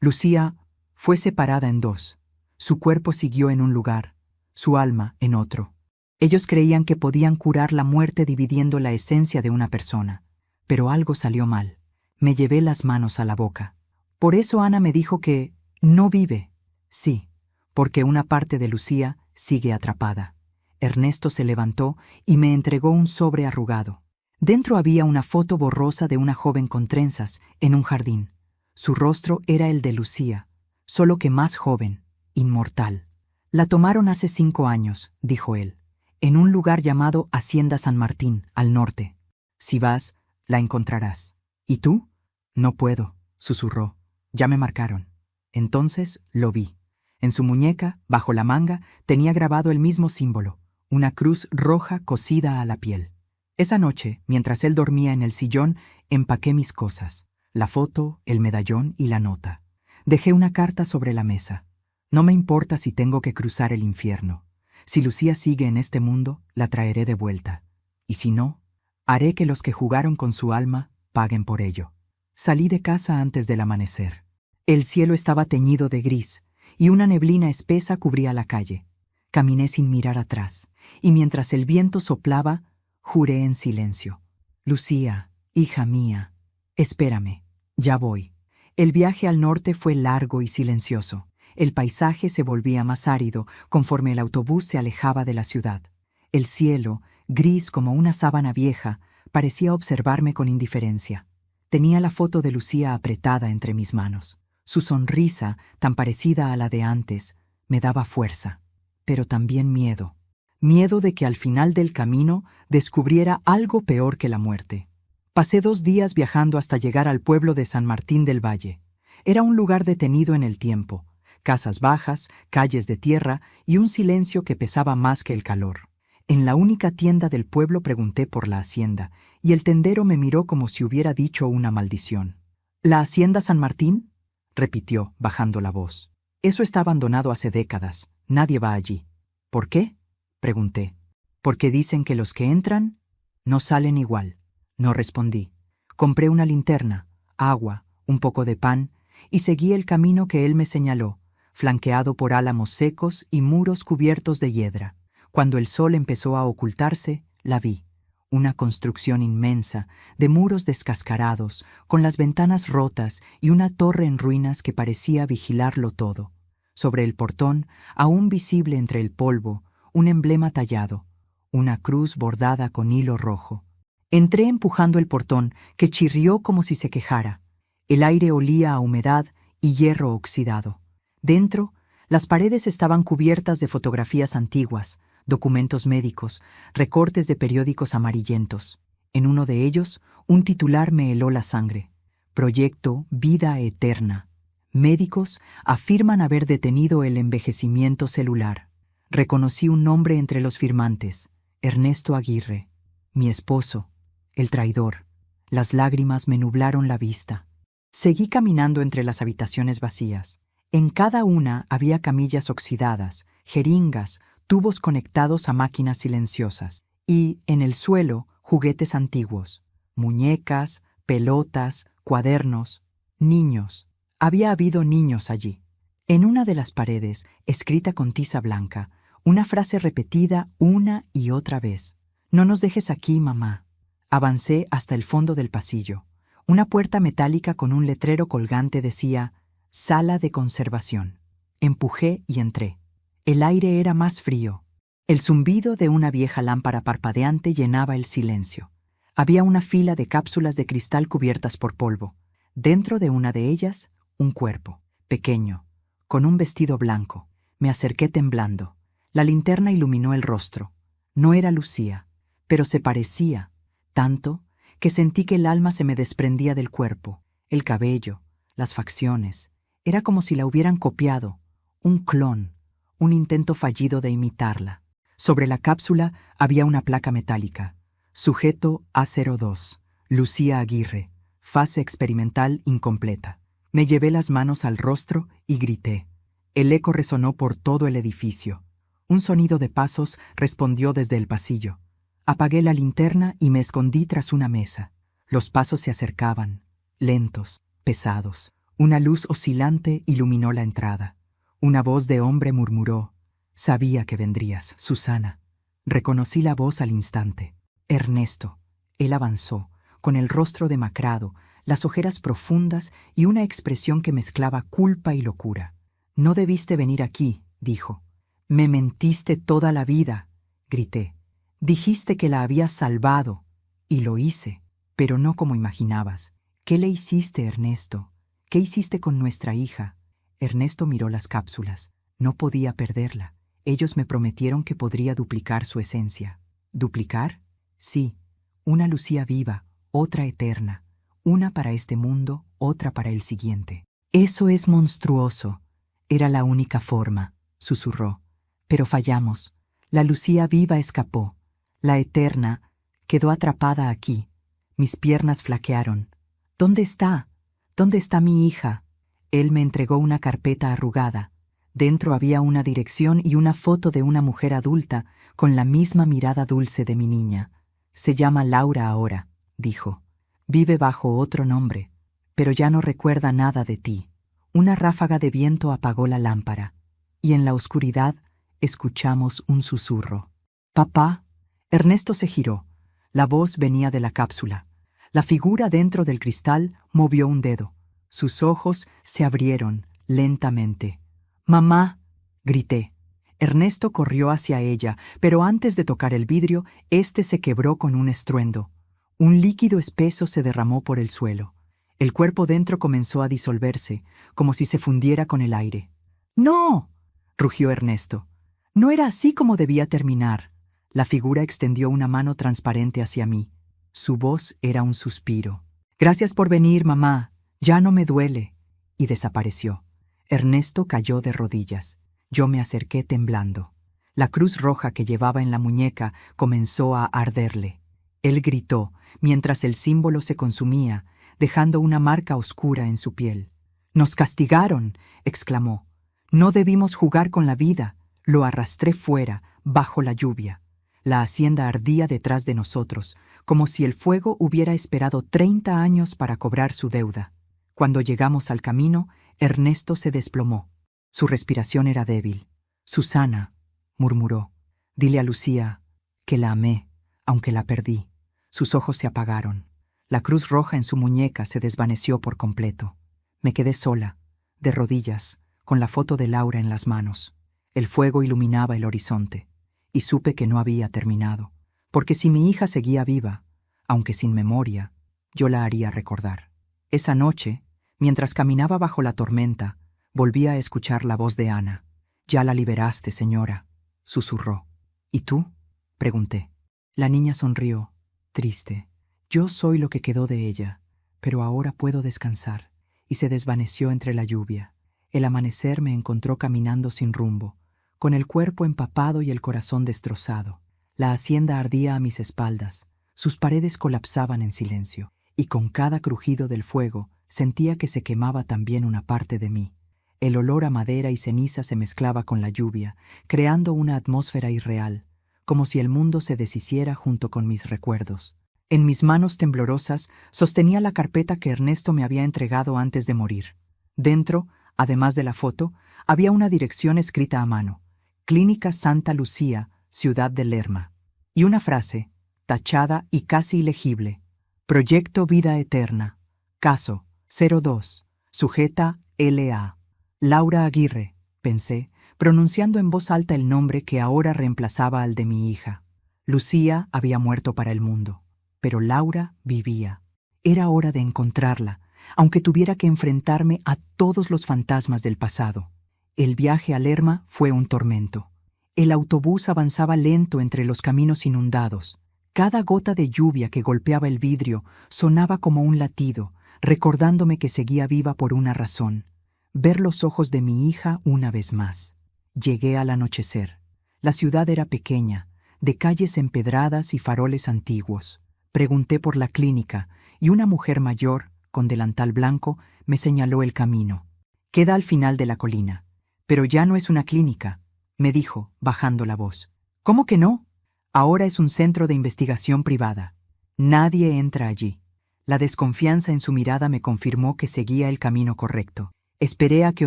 Lucía fue separada en dos. Su cuerpo siguió en un lugar, su alma en otro. Ellos creían que podían curar la muerte dividiendo la esencia de una persona. Pero algo salió mal. Me llevé las manos a la boca. Por eso Ana me dijo que no vive». «Sí, porque una parte de Lucía sigue atrapada». Ernesto se levantó y me entregó un sobre arrugado. Dentro había una foto borrosa de una joven con trenzas en un jardín. Su rostro era el de Lucía, solo que más joven, inmortal. «La tomaron hace 5 años», dijo él, «en un lugar llamado Hacienda San Martín, al norte. Si vas, la encontrarás». «¿Y tú?». «No puedo», susurró. «Ya me marcaron». Entonces lo vi. En su muñeca, bajo la manga, tenía grabado el mismo símbolo, una cruz roja cosida a la piel. Esa noche, mientras él dormía en el sillón, empaqué mis cosas, la foto, el medallón y la nota. Dejé una carta sobre la mesa. No me importa si tengo que cruzar el infierno. Si Lucía sigue en este mundo, la traeré de vuelta. Y si no, haré que los que jugaron con su alma paguen por ello. Salí de casa antes del amanecer. El cielo estaba teñido de gris, y una neblina espesa cubría la calle. Caminé sin mirar atrás, y mientras el viento soplaba, juré en silencio. Lucía, hija mía, espérame, ya voy. El viaje al norte fue largo y silencioso. El paisaje se volvía más árido conforme el autobús se alejaba de la ciudad. El cielo, gris como una sábana vieja, parecía observarme con indiferencia. Tenía la foto de Lucía apretada entre mis manos. Su sonrisa, tan parecida a la de antes, me daba fuerza, pero también miedo. Miedo de que al final del camino descubriera algo peor que la muerte. Pasé 2 días viajando hasta llegar al pueblo de San Martín del Valle. Era un lugar detenido en el tiempo, casas bajas, calles de tierra y un silencio que pesaba más que el calor. En la única tienda del pueblo pregunté por la hacienda, y el tendero me miró como si hubiera dicho una maldición. ¿La hacienda San Martín?, repitió, bajando la voz. Eso está abandonado hace décadas. Nadie va allí. ¿Por qué?, pregunté. Porque dicen que los que entran no salen igual. No respondí. Compré una linterna, agua, un poco de pan, y seguí el camino que él me señaló, flanqueado por álamos secos y muros cubiertos de hiedra. Cuando el sol empezó a ocultarse, la vi. Una construcción inmensa, de muros descascarados, con las ventanas rotas y una torre en ruinas que parecía vigilarlo todo. Sobre el portón, aún visible entre el polvo, un emblema tallado, una cruz bordada con hilo rojo. Entré empujando el portón, que chirrió como si se quejara. El aire olía a humedad y hierro oxidado. Dentro, las paredes estaban cubiertas de fotografías antiguas, documentos médicos, recortes de periódicos amarillentos. En uno de ellos, un titular me heló la sangre. Proyecto Vida Eterna. Médicos afirman haber detenido el envejecimiento celular. Reconocí un nombre entre los firmantes: Ernesto Aguirre. Mi esposo, el traidor. Las lágrimas me nublaron la vista. Seguí caminando entre las habitaciones vacías. En cada una había camillas oxidadas, jeringas, tubos conectados a máquinas silenciosas, y, en el suelo, juguetes antiguos, muñecas, pelotas, cuadernos, niños. Había habido niños allí. En una de las paredes, escrita con tiza blanca, una frase repetida una y otra vez. «No nos dejes aquí, mamá». Avancé hasta el fondo del pasillo. Una puerta metálica con un letrero colgante decía «Sala de conservación». Empujé y entré. El aire era más frío. El zumbido de una vieja lámpara parpadeante llenaba el silencio. Había una fila de cápsulas de cristal cubiertas por polvo. Dentro de una de ellas, un cuerpo, pequeño, con un vestido blanco. Me acerqué temblando. La linterna iluminó el rostro. No era Lucía, pero se parecía, tanto que sentí que el alma se me desprendía del cuerpo, el cabello, las facciones. Era como si la hubieran copiado, un clon, un intento fallido de imitarla. Sobre la cápsula había una placa metálica. Sujeto A02, Lucía Aguirre, fase experimental incompleta. Me llevé las manos al rostro y grité. El eco resonó por todo el edificio. Un sonido de pasos respondió desde el pasillo. Apagué la linterna y me escondí tras una mesa. Los pasos se acercaban, lentos, pesados. Una luz oscilante iluminó la entrada. Una voz de hombre murmuró: «Sabía que vendrías, Susana». Reconocí la voz al instante. Ernesto. Él avanzó, con el rostro demacrado, las ojeras profundas y una expresión que mezclaba culpa y locura. «No debiste venir aquí», dijo. «Me mentiste toda la vida», grité. «Dijiste que la habías salvado». Y lo hice, pero no como imaginabas. «¿Qué le hiciste, Ernesto? ¿Qué hiciste con nuestra hija?» Ernesto miró las cápsulas. No podía perderla. Ellos me prometieron que podría duplicar su esencia. ¿Duplicar? Sí. Una Lucía viva, otra eterna. Una para este mundo, otra para el siguiente. Eso es monstruoso. Era la única forma, susurró. Pero fallamos. La Lucía viva escapó. La eterna quedó atrapada aquí. Mis piernas flaquearon. ¿Dónde está? ¿Dónde está mi hija? Él me entregó una carpeta arrugada. Dentro había una dirección y una foto de una mujer adulta con la misma mirada dulce de mi niña. Se llama Laura ahora, dijo. Vive bajo otro nombre, pero ya no recuerda nada de ti. Una ráfaga de viento apagó la lámpara, y en la oscuridad escuchamos un susurro. «Papá». Ernesto se giró. La voz venía de la cápsula. La figura dentro del cristal movió un dedo. Sus ojos se abrieron lentamente. «Mamá», grité. Ernesto corrió hacia ella, pero antes de tocar el vidrio, éste se quebró con un estruendo. Un líquido espeso se derramó por el suelo. El cuerpo dentro comenzó a disolverse, como si se fundiera con el aire. «¡No!», rugió Ernesto. No era así como debía terminar. La figura extendió una mano transparente hacia mí. Su voz era un suspiro. «Gracias por venir, mamá. Ya no me duele». Y desapareció. Ernesto cayó de rodillas. Yo me acerqué temblando. La cruz roja que llevaba en la muñeca comenzó a arderle. Él gritó, mientras el símbolo se consumía, dejando una marca oscura en su piel. «¡Nos castigaron!», exclamó. «No debimos jugar con la vida». Lo arrastré fuera, bajo la lluvia. La hacienda ardía detrás de nosotros, como si el fuego hubiera esperado 30 años para cobrar su deuda. Cuando llegamos al camino, Ernesto se desplomó. Su respiración era débil. «Susana», murmuró, «dile a Lucía que la amé, aunque la perdí». Sus ojos se apagaron. La cruz roja en su muñeca se desvaneció por completo. Me quedé sola, de rodillas, con la foto de Laura en las manos. El fuego iluminaba el horizonte, y supe que no había terminado, porque si mi hija seguía viva, aunque sin memoria, yo la haría recordar. Esa noche, mientras caminaba bajo la tormenta, volví a escuchar la voz de Ana. «Ya la liberaste, señora», susurró. «¿Y tú?», pregunté. La niña sonrió, triste. «Yo soy lo que quedó de ella, pero ahora puedo descansar», y se desvaneció entre la lluvia. El amanecer me encontró caminando sin rumbo, con el cuerpo empapado y el corazón destrozado. La hacienda ardía a mis espaldas, sus paredes colapsaban en silencio, y con cada crujido del fuego sentía que se quemaba también una parte de mí. El olor a madera y ceniza se mezclaba con la lluvia, creando una atmósfera irreal, como si el mundo se deshiciera junto con mis recuerdos. En mis manos temblorosas sostenía la carpeta que Ernesto me había entregado antes de morir. Dentro, además de la foto, había una dirección escrita a mano: Clínica Santa Lucía, Ciudad de Lerma. Y una frase, tachada y casi ilegible: Proyecto Vida Eterna. Caso 02. Sujeta L.A. Laura Aguirre, pensé, pronunciando en voz alta el nombre que ahora reemplazaba al de mi hija. Lucía había muerto para el mundo, pero Laura vivía. Era hora de encontrarla, aunque tuviera que enfrentarme a todos los fantasmas del pasado. El viaje a Lerma fue un tormento. El autobús avanzaba lento entre los caminos inundados. Cada gota de lluvia que golpeaba el vidrio sonaba como un latido, recordándome que seguía viva por una razón: ver los ojos de mi hija una vez más. Llegué al anochecer. La ciudad era pequeña, de calles empedradas y faroles antiguos. Pregunté por la clínica y una mujer mayor, con delantal blanco, me señaló el camino. «Queda al final de la colina. Pero ya no es una clínica», me dijo, bajando la voz. «¿Cómo que no? Ahora es un centro de investigación privada. Nadie entra allí». La desconfianza en su mirada me confirmó que seguía el camino correcto. Esperé a que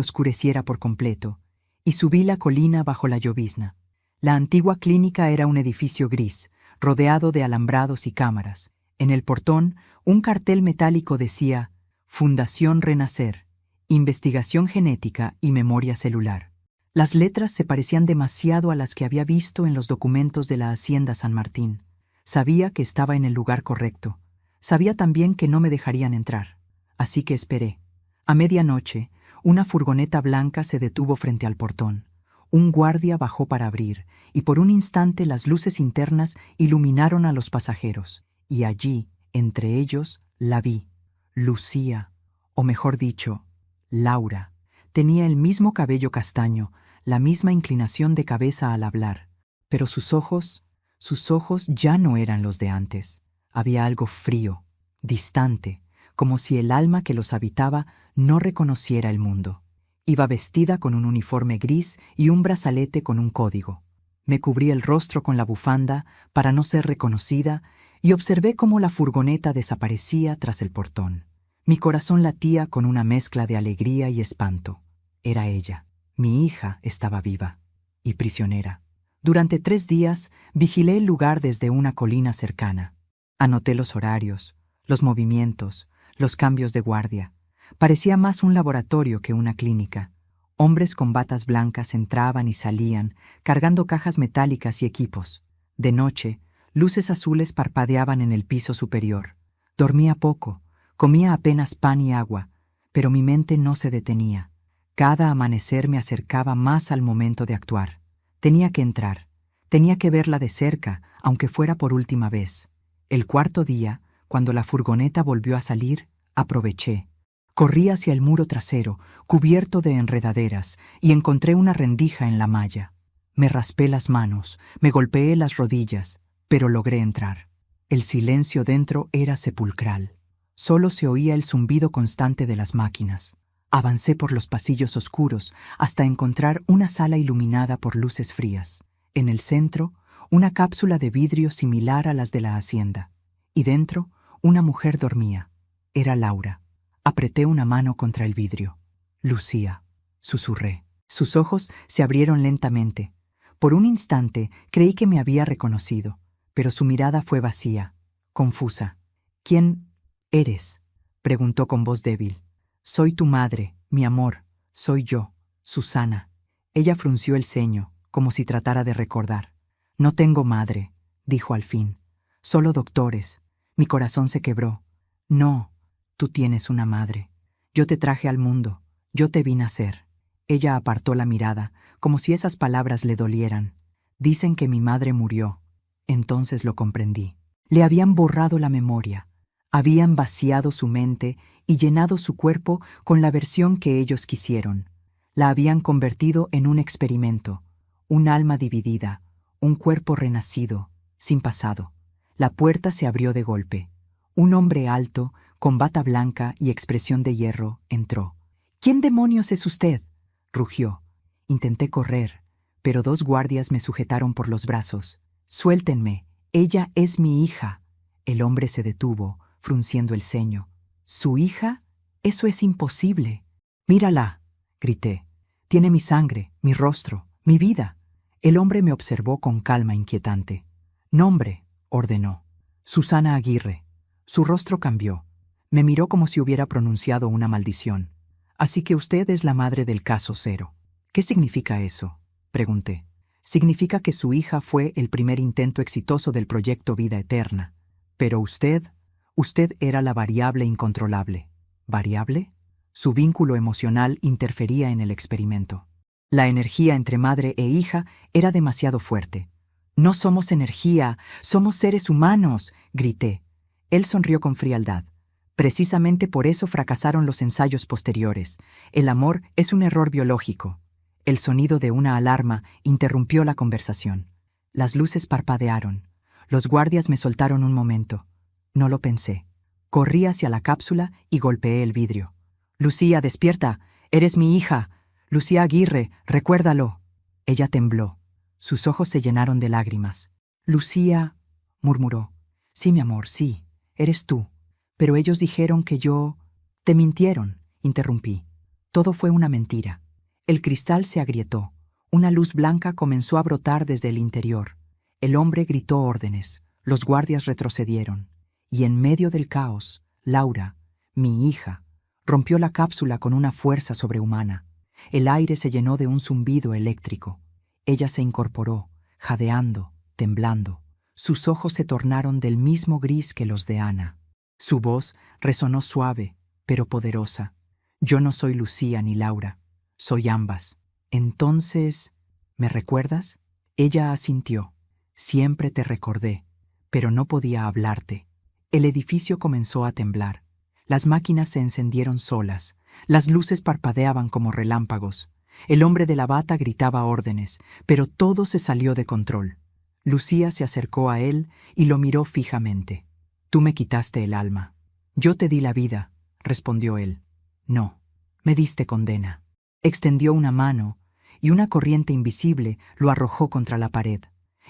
oscureciera por completo, y subí la colina bajo la llovizna. La antigua clínica era un edificio gris, rodeado de alambrados y cámaras. En el portón, un cartel metálico decía: Fundación Renacer, Investigación Genética y Memoria Celular. Las letras se parecían demasiado a las que había visto en los documentos de la Hacienda San Martín. Sabía que estaba en el lugar correcto. Sabía también que no me dejarían entrar. Así que esperé. A medianoche, una furgoneta blanca se detuvo frente al portón. Un guardia bajó para abrir, y por un instante las luces internas iluminaron a los pasajeros. Y allí, entre ellos, la vi. Lucía, o mejor dicho, Laura. Tenía el mismo cabello castaño, la misma inclinación de cabeza al hablar. Pero sus ojos ya no eran los de antes. Había algo frío, distante, como si el alma que los habitaba no reconociera el mundo. Iba vestida con un uniforme gris y un brazalete con un código. Me cubrí el rostro con la bufanda para no ser reconocida y observé cómo la furgoneta desaparecía tras el portón. Mi corazón latía con una mezcla de alegría y espanto. Era ella. Mi hija estaba viva y prisionera. Durante 3 días vigilé el lugar desde una colina cercana. Anoté los horarios, los movimientos, los cambios de guardia. Parecía más un laboratorio que una clínica. Hombres con batas blancas entraban y salían, cargando cajas metálicas y equipos. De noche, luces azules parpadeaban en el piso superior. Dormía poco, comía apenas pan y agua, pero mi mente no se detenía. Cada amanecer me acercaba más al momento de actuar. Tenía que entrar. Tenía que verla de cerca, aunque fuera por última vez. El 4.º día, cuando la furgoneta volvió a salir, aproveché. Corrí hacia el muro trasero, cubierto de enredaderas, y encontré una rendija en la malla. Me raspé las manos, me golpeé las rodillas, pero logré entrar. El silencio dentro era sepulcral. Solo se oía el zumbido constante de las máquinas. Avancé por los pasillos oscuros hasta encontrar una sala iluminada por luces frías. En el centro, una cápsula de vidrio similar a las de la hacienda. Y dentro, una mujer dormía. Era Laura. Apreté una mano contra el vidrio. Lucía, susurré. Sus ojos se abrieron lentamente. Por un instante creí que me había reconocido, pero su mirada fue vacía, confusa. ¿Quién eres?, preguntó con voz débil. Soy tu madre, mi amor. Soy yo, Susana. Ella frunció el ceño, como si tratara de recordar. No tengo madre, dijo al fin. Solo doctores. Mi corazón se quebró. No, tú tienes una madre. Yo te traje al mundo. Yo te vi nacer. Ella apartó la mirada, como si esas palabras le dolieran. Dicen que mi madre murió. Entonces lo comprendí. Le habían borrado la memoria. Habían vaciado su mente y llenado su cuerpo con la versión que ellos quisieron. La habían convertido en un experimento, un alma dividida, un cuerpo renacido, sin pasado. La puerta se abrió de golpe. Un hombre alto, con bata blanca y expresión de hierro, entró. ¿Quién demonios es usted?, rugió. Intenté correr, pero 2 guardias me sujetaron por los brazos. Suéltenme, ella es mi hija. El hombre se detuvo, frunciendo el ceño. ¿Su hija? Eso es imposible. Mírala, grité. Tiene mi sangre, mi rostro, mi vida. El hombre me observó con calma inquietante. Nombre, ordenó. Susana Aguirre. Su rostro cambió. Me miró como si hubiera pronunciado una maldición. Así que usted es la madre del caso 0. ¿Qué significa eso?, pregunté. Significa que su hija fue el primer intento exitoso del proyecto Vida Eterna. Pero usted era la variable incontrolable. ¿Variable? Su vínculo emocional interfería en el experimento. La energía entre madre e hija era demasiado fuerte. No somos energía, somos seres humanos, grité. Él sonrió con frialdad. Precisamente por eso fracasaron los ensayos posteriores. El amor es un error biológico. El sonido de una alarma interrumpió la conversación. Las luces parpadearon. Los guardias me soltaron un momento. No lo pensé. Corrí hacia la cápsula y golpeé el vidrio. Lucía, despierta. Eres mi hija. Lucía Aguirre, recuérdalo. Ella tembló. Sus ojos se llenaron de lágrimas. Lucía, murmuró. Sí, mi amor, sí. Eres tú. Pero ellos dijeron que yo... Te mintieron, interrumpí. Todo fue una mentira. El cristal se agrietó. Una luz blanca comenzó a brotar desde el interior. El hombre gritó órdenes. Los guardias retrocedieron. Y en medio del caos, Laura, mi hija, rompió la cápsula con una fuerza sobrehumana. El aire se llenó de un zumbido eléctrico. Ella se incorporó, jadeando, temblando. Sus ojos se tornaron del mismo gris que los de Ana. Su voz resonó suave, pero poderosa. Yo no soy Lucía ni Laura. Soy ambas. Entonces, ¿me recuerdas? Ella asintió. Siempre te recordé, pero no podía hablarte. El edificio comenzó a temblar. Las máquinas se encendieron solas. Las luces parpadeaban como relámpagos. El hombre de la bata gritaba órdenes, pero todo se salió de control. Lucía se acercó a él y lo miró fijamente. «Tú me quitaste el alma». «Yo te di la vida», respondió él. «No, me diste condena». Extendió una mano y una corriente invisible lo arrojó contra la pared.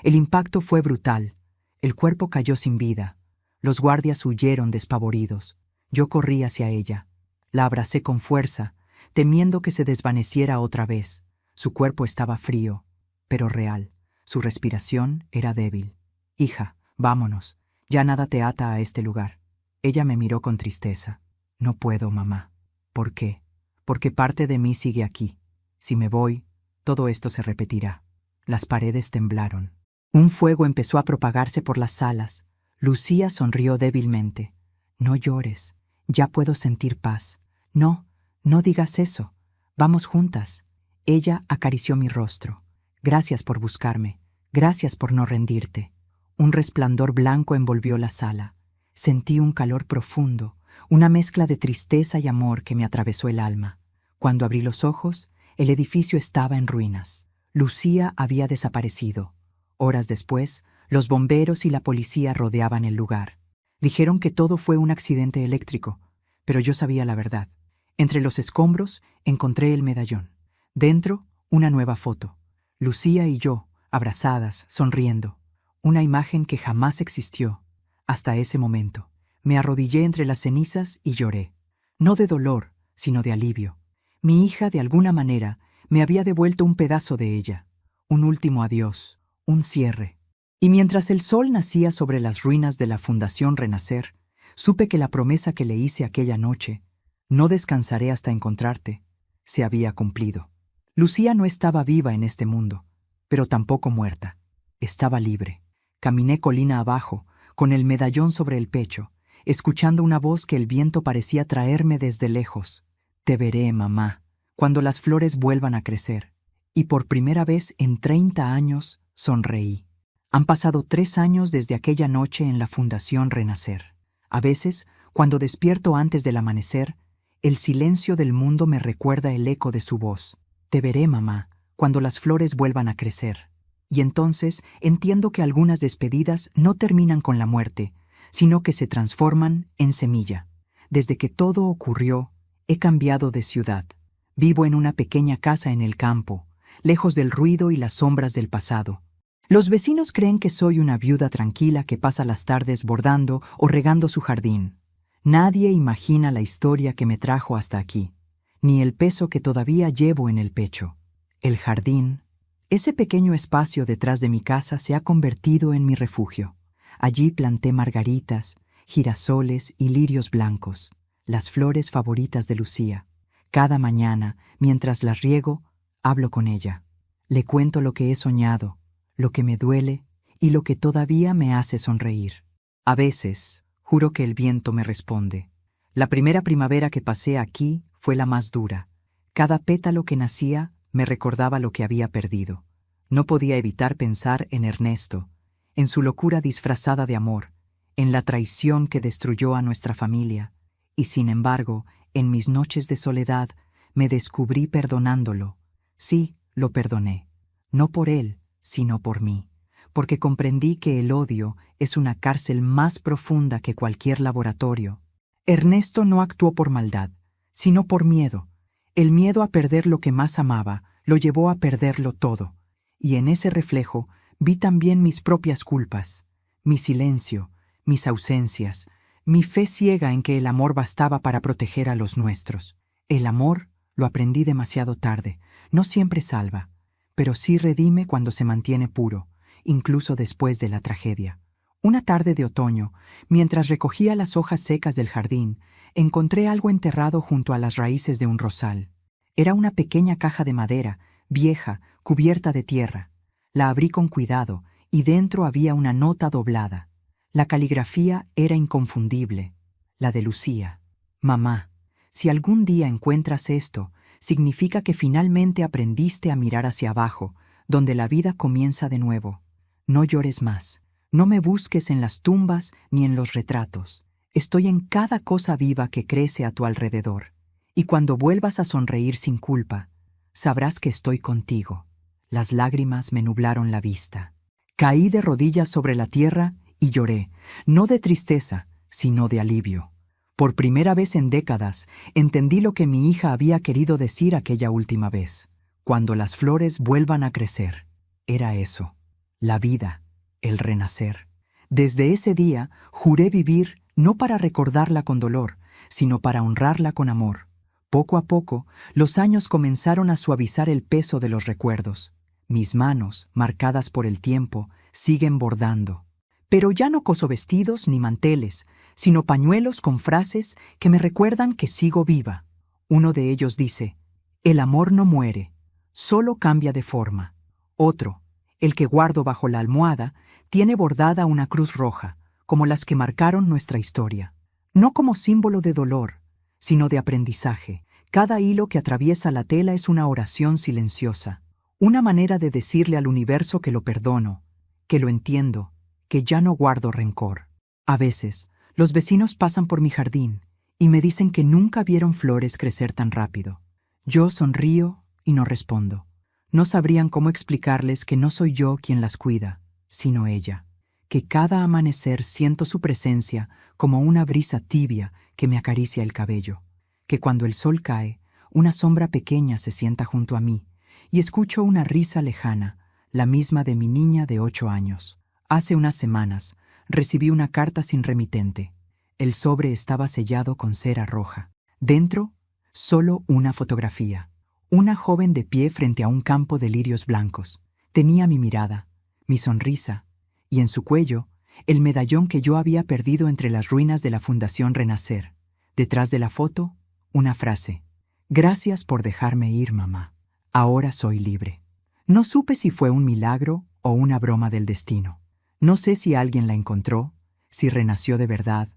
El impacto fue brutal. El cuerpo cayó sin vida. Los guardias huyeron despavoridos. Yo corrí hacia ella. La abracé con fuerza, temiendo que se desvaneciera otra vez. Su cuerpo estaba frío, pero real. Su respiración era débil. «Hija, vámonos. Ya nada te ata a este lugar». Ella me miró con tristeza. «No puedo, mamá». «¿Por qué?» «Porque parte de mí sigue aquí. Si me voy, todo esto se repetirá». Las paredes temblaron. Un fuego empezó a propagarse por las salas. Lucía sonrió débilmente. «No llores. Ya puedo sentir paz». «No, no digas eso. Vamos juntas». Ella acarició mi rostro. «Gracias por buscarme. Gracias por no rendirte». Un resplandor blanco envolvió la sala. Sentí un calor profundo, una mezcla de tristeza y amor que me atravesó el alma. Cuando abrí los ojos, el edificio estaba en ruinas. Lucía había desaparecido. Horas después, los bomberos y la policía rodeaban el lugar. Dijeron que todo fue un accidente eléctrico, pero yo sabía la verdad. Entre los escombros encontré el medallón. Dentro, una nueva foto. Lucía y yo, abrazadas, sonriendo. Una imagen que jamás existió, hasta ese momento. Me arrodillé entre las cenizas y lloré. No de dolor, sino de alivio. Mi hija, de alguna manera, me había devuelto un pedazo de ella. Un último adiós, un cierre. Y mientras el sol nacía sobre las ruinas de la Fundación Renacer, supe que la promesa que le hice aquella noche, «No descansaré hasta encontrarte», se había cumplido. Lucía no estaba viva en este mundo, pero tampoco muerta. Estaba libre. Caminé colina abajo, con el medallón sobre el pecho, escuchando una voz que el viento parecía traerme desde lejos. «Te veré, mamá, cuando las flores vuelvan a crecer». Y por primera vez en 30 años sonreí. Han pasado 3 años desde aquella noche en la Fundación Renacer. A veces, cuando despierto antes del amanecer, el silencio del mundo me recuerda el eco de su voz. «Te veré, mamá, cuando las flores vuelvan a crecer». Y entonces entiendo que algunas despedidas no terminan con la muerte, sino que se transforman en semilla. Desde que todo ocurrió, he cambiado de ciudad. Vivo en una pequeña casa en el campo, lejos del ruido y las sombras del pasado. Los vecinos creen que soy una viuda tranquila que pasa las tardes bordando o regando su jardín. Nadie imagina la historia que me trajo hasta aquí, ni el peso que todavía llevo en el pecho. El jardín, ese pequeño espacio detrás de mi casa, se ha convertido en mi refugio. Allí planté margaritas, girasoles y lirios blancos, las flores favoritas de Lucía. Cada mañana, mientras las riego, hablo con ella. Le cuento lo que he soñado, lo que me duele y lo que todavía me hace sonreír. A veces, juro que el viento me responde. La primera primavera que pasé aquí fue la más dura. Cada pétalo que nacía me recordaba lo que había perdido. No podía evitar pensar en Ernesto, en su locura disfrazada de amor, en la traición que destruyó a nuestra familia, y sin embargo, en mis noches de soledad, me descubrí perdonándolo. Sí, lo perdoné. No por él, sino por mí, porque comprendí que el odio es una cárcel más profunda que cualquier laboratorio. Ernesto no actuó por maldad, sino por miedo. El miedo a perder lo que más amaba lo llevó a perderlo todo, y en ese reflejo vi también mis propias culpas, mi silencio, mis ausencias, mi fe ciega en que el amor bastaba para proteger a los nuestros. El amor, lo aprendí demasiado tarde, no siempre salva, pero sí redime cuando se mantiene puro, incluso después de la tragedia. Una tarde de otoño, mientras recogía las hojas secas del jardín, encontré algo enterrado junto a las raíces de un rosal. Era una pequeña caja de madera, vieja, cubierta de tierra. La abrí con cuidado y dentro había una nota doblada. La caligrafía era inconfundible, la de Lucía. «Mamá, si algún día encuentras esto, significa que finalmente aprendiste a mirar hacia abajo, donde la vida comienza de nuevo. No llores más. No me busques en las tumbas ni en los retratos. Estoy en cada cosa viva que crece a tu alrededor. Y cuando vuelvas a sonreír sin culpa, sabrás que estoy contigo. Las lágrimas me nublaron la vista. Caí de rodillas sobre la tierra y lloré, no de tristeza, sino de alivio. Por primera vez en décadas, entendí lo que mi hija había querido decir aquella última vez. Cuando las flores vuelvan a crecer. Era eso, la vida, el renacer. Desde ese día, juré vivir no para recordarla con dolor, sino para honrarla con amor. Poco a poco, los años comenzaron a suavizar el peso de los recuerdos. Mis manos, marcadas por el tiempo, siguen bordando. Pero ya no coso vestidos ni manteles, sino pañuelos con frases que me recuerdan que sigo viva. Uno de ellos dice, el amor no muere, solo cambia de forma. Otro, el que guardo bajo la almohada, tiene bordada una cruz roja, como las que marcaron nuestra historia. No como símbolo de dolor, sino de aprendizaje. Cada hilo que atraviesa la tela es una oración silenciosa, una manera de decirle al universo que lo perdono, que lo entiendo, que ya no guardo rencor. A veces, los vecinos pasan por mi jardín y me dicen que nunca vieron flores crecer tan rápido. Yo sonrío y no respondo. No sabrían cómo explicarles que no soy yo quien las cuida, sino ella, que cada amanecer siento su presencia como una brisa tibia que me acaricia el cabello, que cuando el sol cae, una sombra pequeña se sienta junto a mí y escucho una risa lejana, la misma de mi niña de 8 años. Hace unas semanas recibí una carta sin remitente. El sobre estaba sellado con cera roja. Dentro, solo una fotografía. Una joven de pie frente a un campo de lirios blancos. Tenía mi mirada, mi sonrisa, y en su cuello, el medallón que yo había perdido entre las ruinas de la Fundación Renacer. Detrás de la foto, una frase. Gracias por dejarme ir, mamá. Ahora soy libre. No supe si fue un milagro o una broma del destino. No sé si alguien la encontró, si renació de verdad,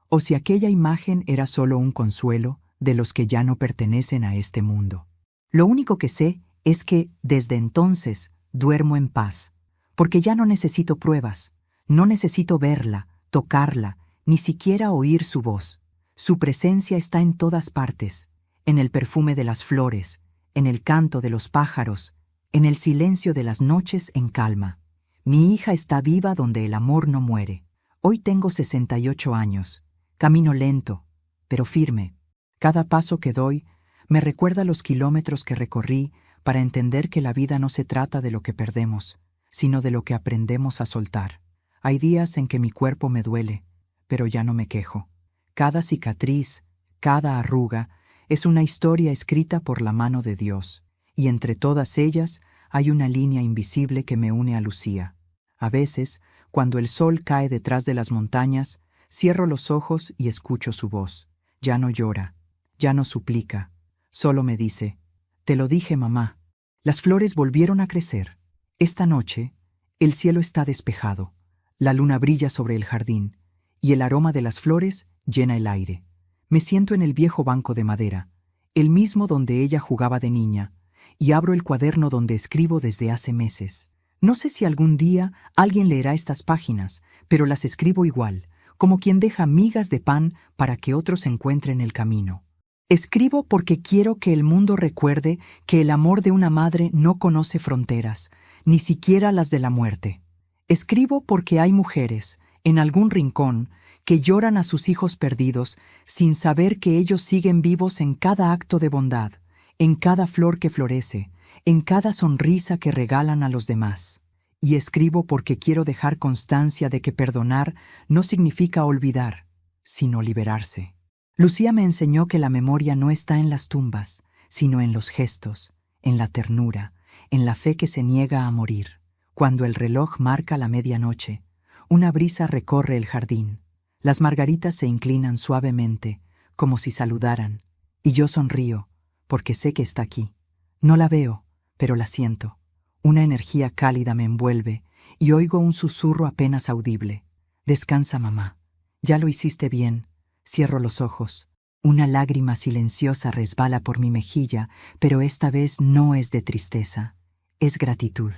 o si aquella imagen era solo un consuelo de los que ya no pertenecen a este mundo. Lo único que sé es que, desde entonces, duermo en paz, porque ya no necesito pruebas, no necesito verla, tocarla, ni siquiera oír su voz. Su presencia está en todas partes, en el perfume de las flores, en el canto de los pájaros, en el silencio de las noches en calma. Mi hija está viva donde el amor no muere. Hoy tengo 68 años. Camino lento, pero firme. Cada paso que doy me recuerda los kilómetros que recorrí para entender que la vida no se trata de lo que perdemos, sino de lo que aprendemos a soltar. Hay días en que mi cuerpo me duele, pero ya no me quejo. Cada cicatriz, cada arruga, es una historia escrita por la mano de Dios, y entre todas ellas hay una línea invisible que me une a Lucía. A veces, cuando el sol cae detrás de las montañas, cierro los ojos y escucho su voz. Ya no llora, ya no suplica, solo me dice, «Te lo dije, mamá». Las flores volvieron a crecer. Esta noche, el cielo está despejado, la luna brilla sobre el jardín, y el aroma de las flores llena el aire. Me siento en el viejo banco de madera, el mismo donde ella jugaba de niña, y abro el cuaderno donde escribo desde hace meses. No sé si algún día alguien leerá estas páginas, pero las escribo igual, como quien deja migas de pan para que otros encuentren el camino. Escribo porque quiero que el mundo recuerde que el amor de una madre no conoce fronteras, ni siquiera las de la muerte. Escribo porque hay mujeres, en algún rincón, que lloran a sus hijos perdidos sin saber que ellos siguen vivos en cada acto de bondad, en cada flor que florece, en cada sonrisa que regalan a los demás. Y escribo porque quiero dejar constancia de que perdonar no significa olvidar, sino liberarse. Lucía me enseñó que la memoria no está en las tumbas, sino en los gestos, en la ternura, en la fe que se niega a morir. Cuando el reloj marca la medianoche, una brisa recorre el jardín. Las margaritas se inclinan suavemente, como si saludaran, y yo sonrío, porque sé que está aquí. No la veo, pero la siento. Una energía cálida me envuelve y oigo un susurro apenas audible. Descansa, mamá. Ya lo hiciste bien. Cierro los ojos. Una lágrima silenciosa resbala por mi mejilla, pero esta vez no es de tristeza. Es gratitud.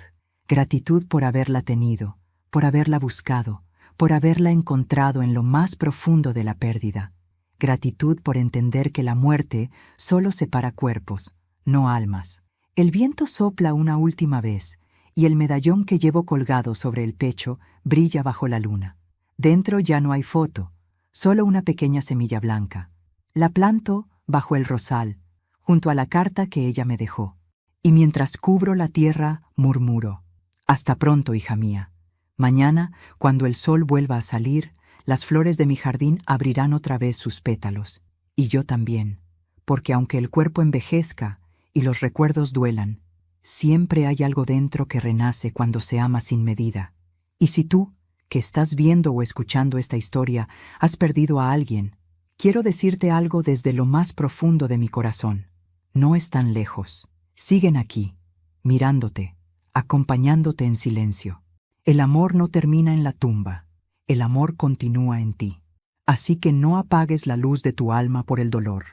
Gratitud por haberla tenido, por haberla buscado, por haberla encontrado en lo más profundo de la pérdida. gratitud por entender que la muerte solo separa cuerpos, no almas. El viento sopla una última vez, y el medallón que llevo colgado sobre el pecho brilla bajo la luna. Dentro ya no hay foto, solo una pequeña semilla blanca. La planto bajo el rosal, junto a la carta que ella me dejó. Y mientras cubro la tierra, murmuro: hasta pronto, hija mía. Mañana, cuando el sol vuelva a salir, las flores de mi jardín abrirán otra vez sus pétalos. Y yo también, porque aunque el cuerpo envejezca y los recuerdos duelan, siempre hay algo dentro que renace cuando se ama sin medida. Y si tú, que estás viendo o escuchando esta historia, has perdido a alguien, quiero decirte algo desde lo más profundo de mi corazón. No están lejos. Siguen aquí, mirándote, acompañándote en silencio. El amor no termina en la tumba. El amor continúa en ti. Así que no apagues la luz de tu alma por el dolor.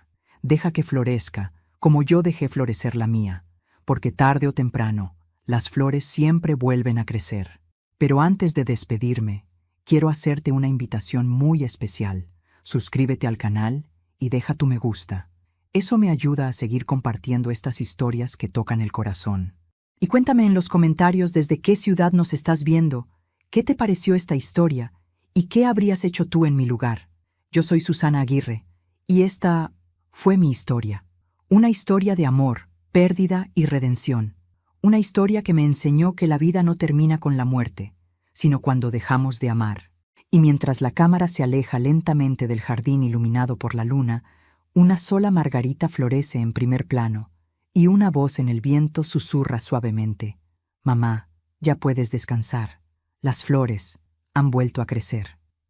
Deja que florezca, como yo dejé florecer la mía, porque tarde o temprano, las flores siempre vuelven a crecer. Pero antes de despedirme, quiero hacerte una invitación muy especial. Suscríbete al canal y deja tu me gusta. Eso me ayuda a seguir compartiendo estas historias que tocan el corazón. Y cuéntame en los comentarios desde qué ciudad nos estás viendo, qué te pareció esta historia y qué habrías hecho tú en mi lugar. Yo soy Susana Aguirre y esta fue mi historia. Una historia de amor, pérdida y redención. Una historia que me enseñó que la vida no termina con la muerte, sino cuando dejamos de amar. Y mientras la cámara se aleja lentamente del jardín iluminado por la luna, una sola margarita florece en primer plano, y una voz en el viento susurra suavemente: mamá, ya puedes descansar. Las flores han vuelto a crecer.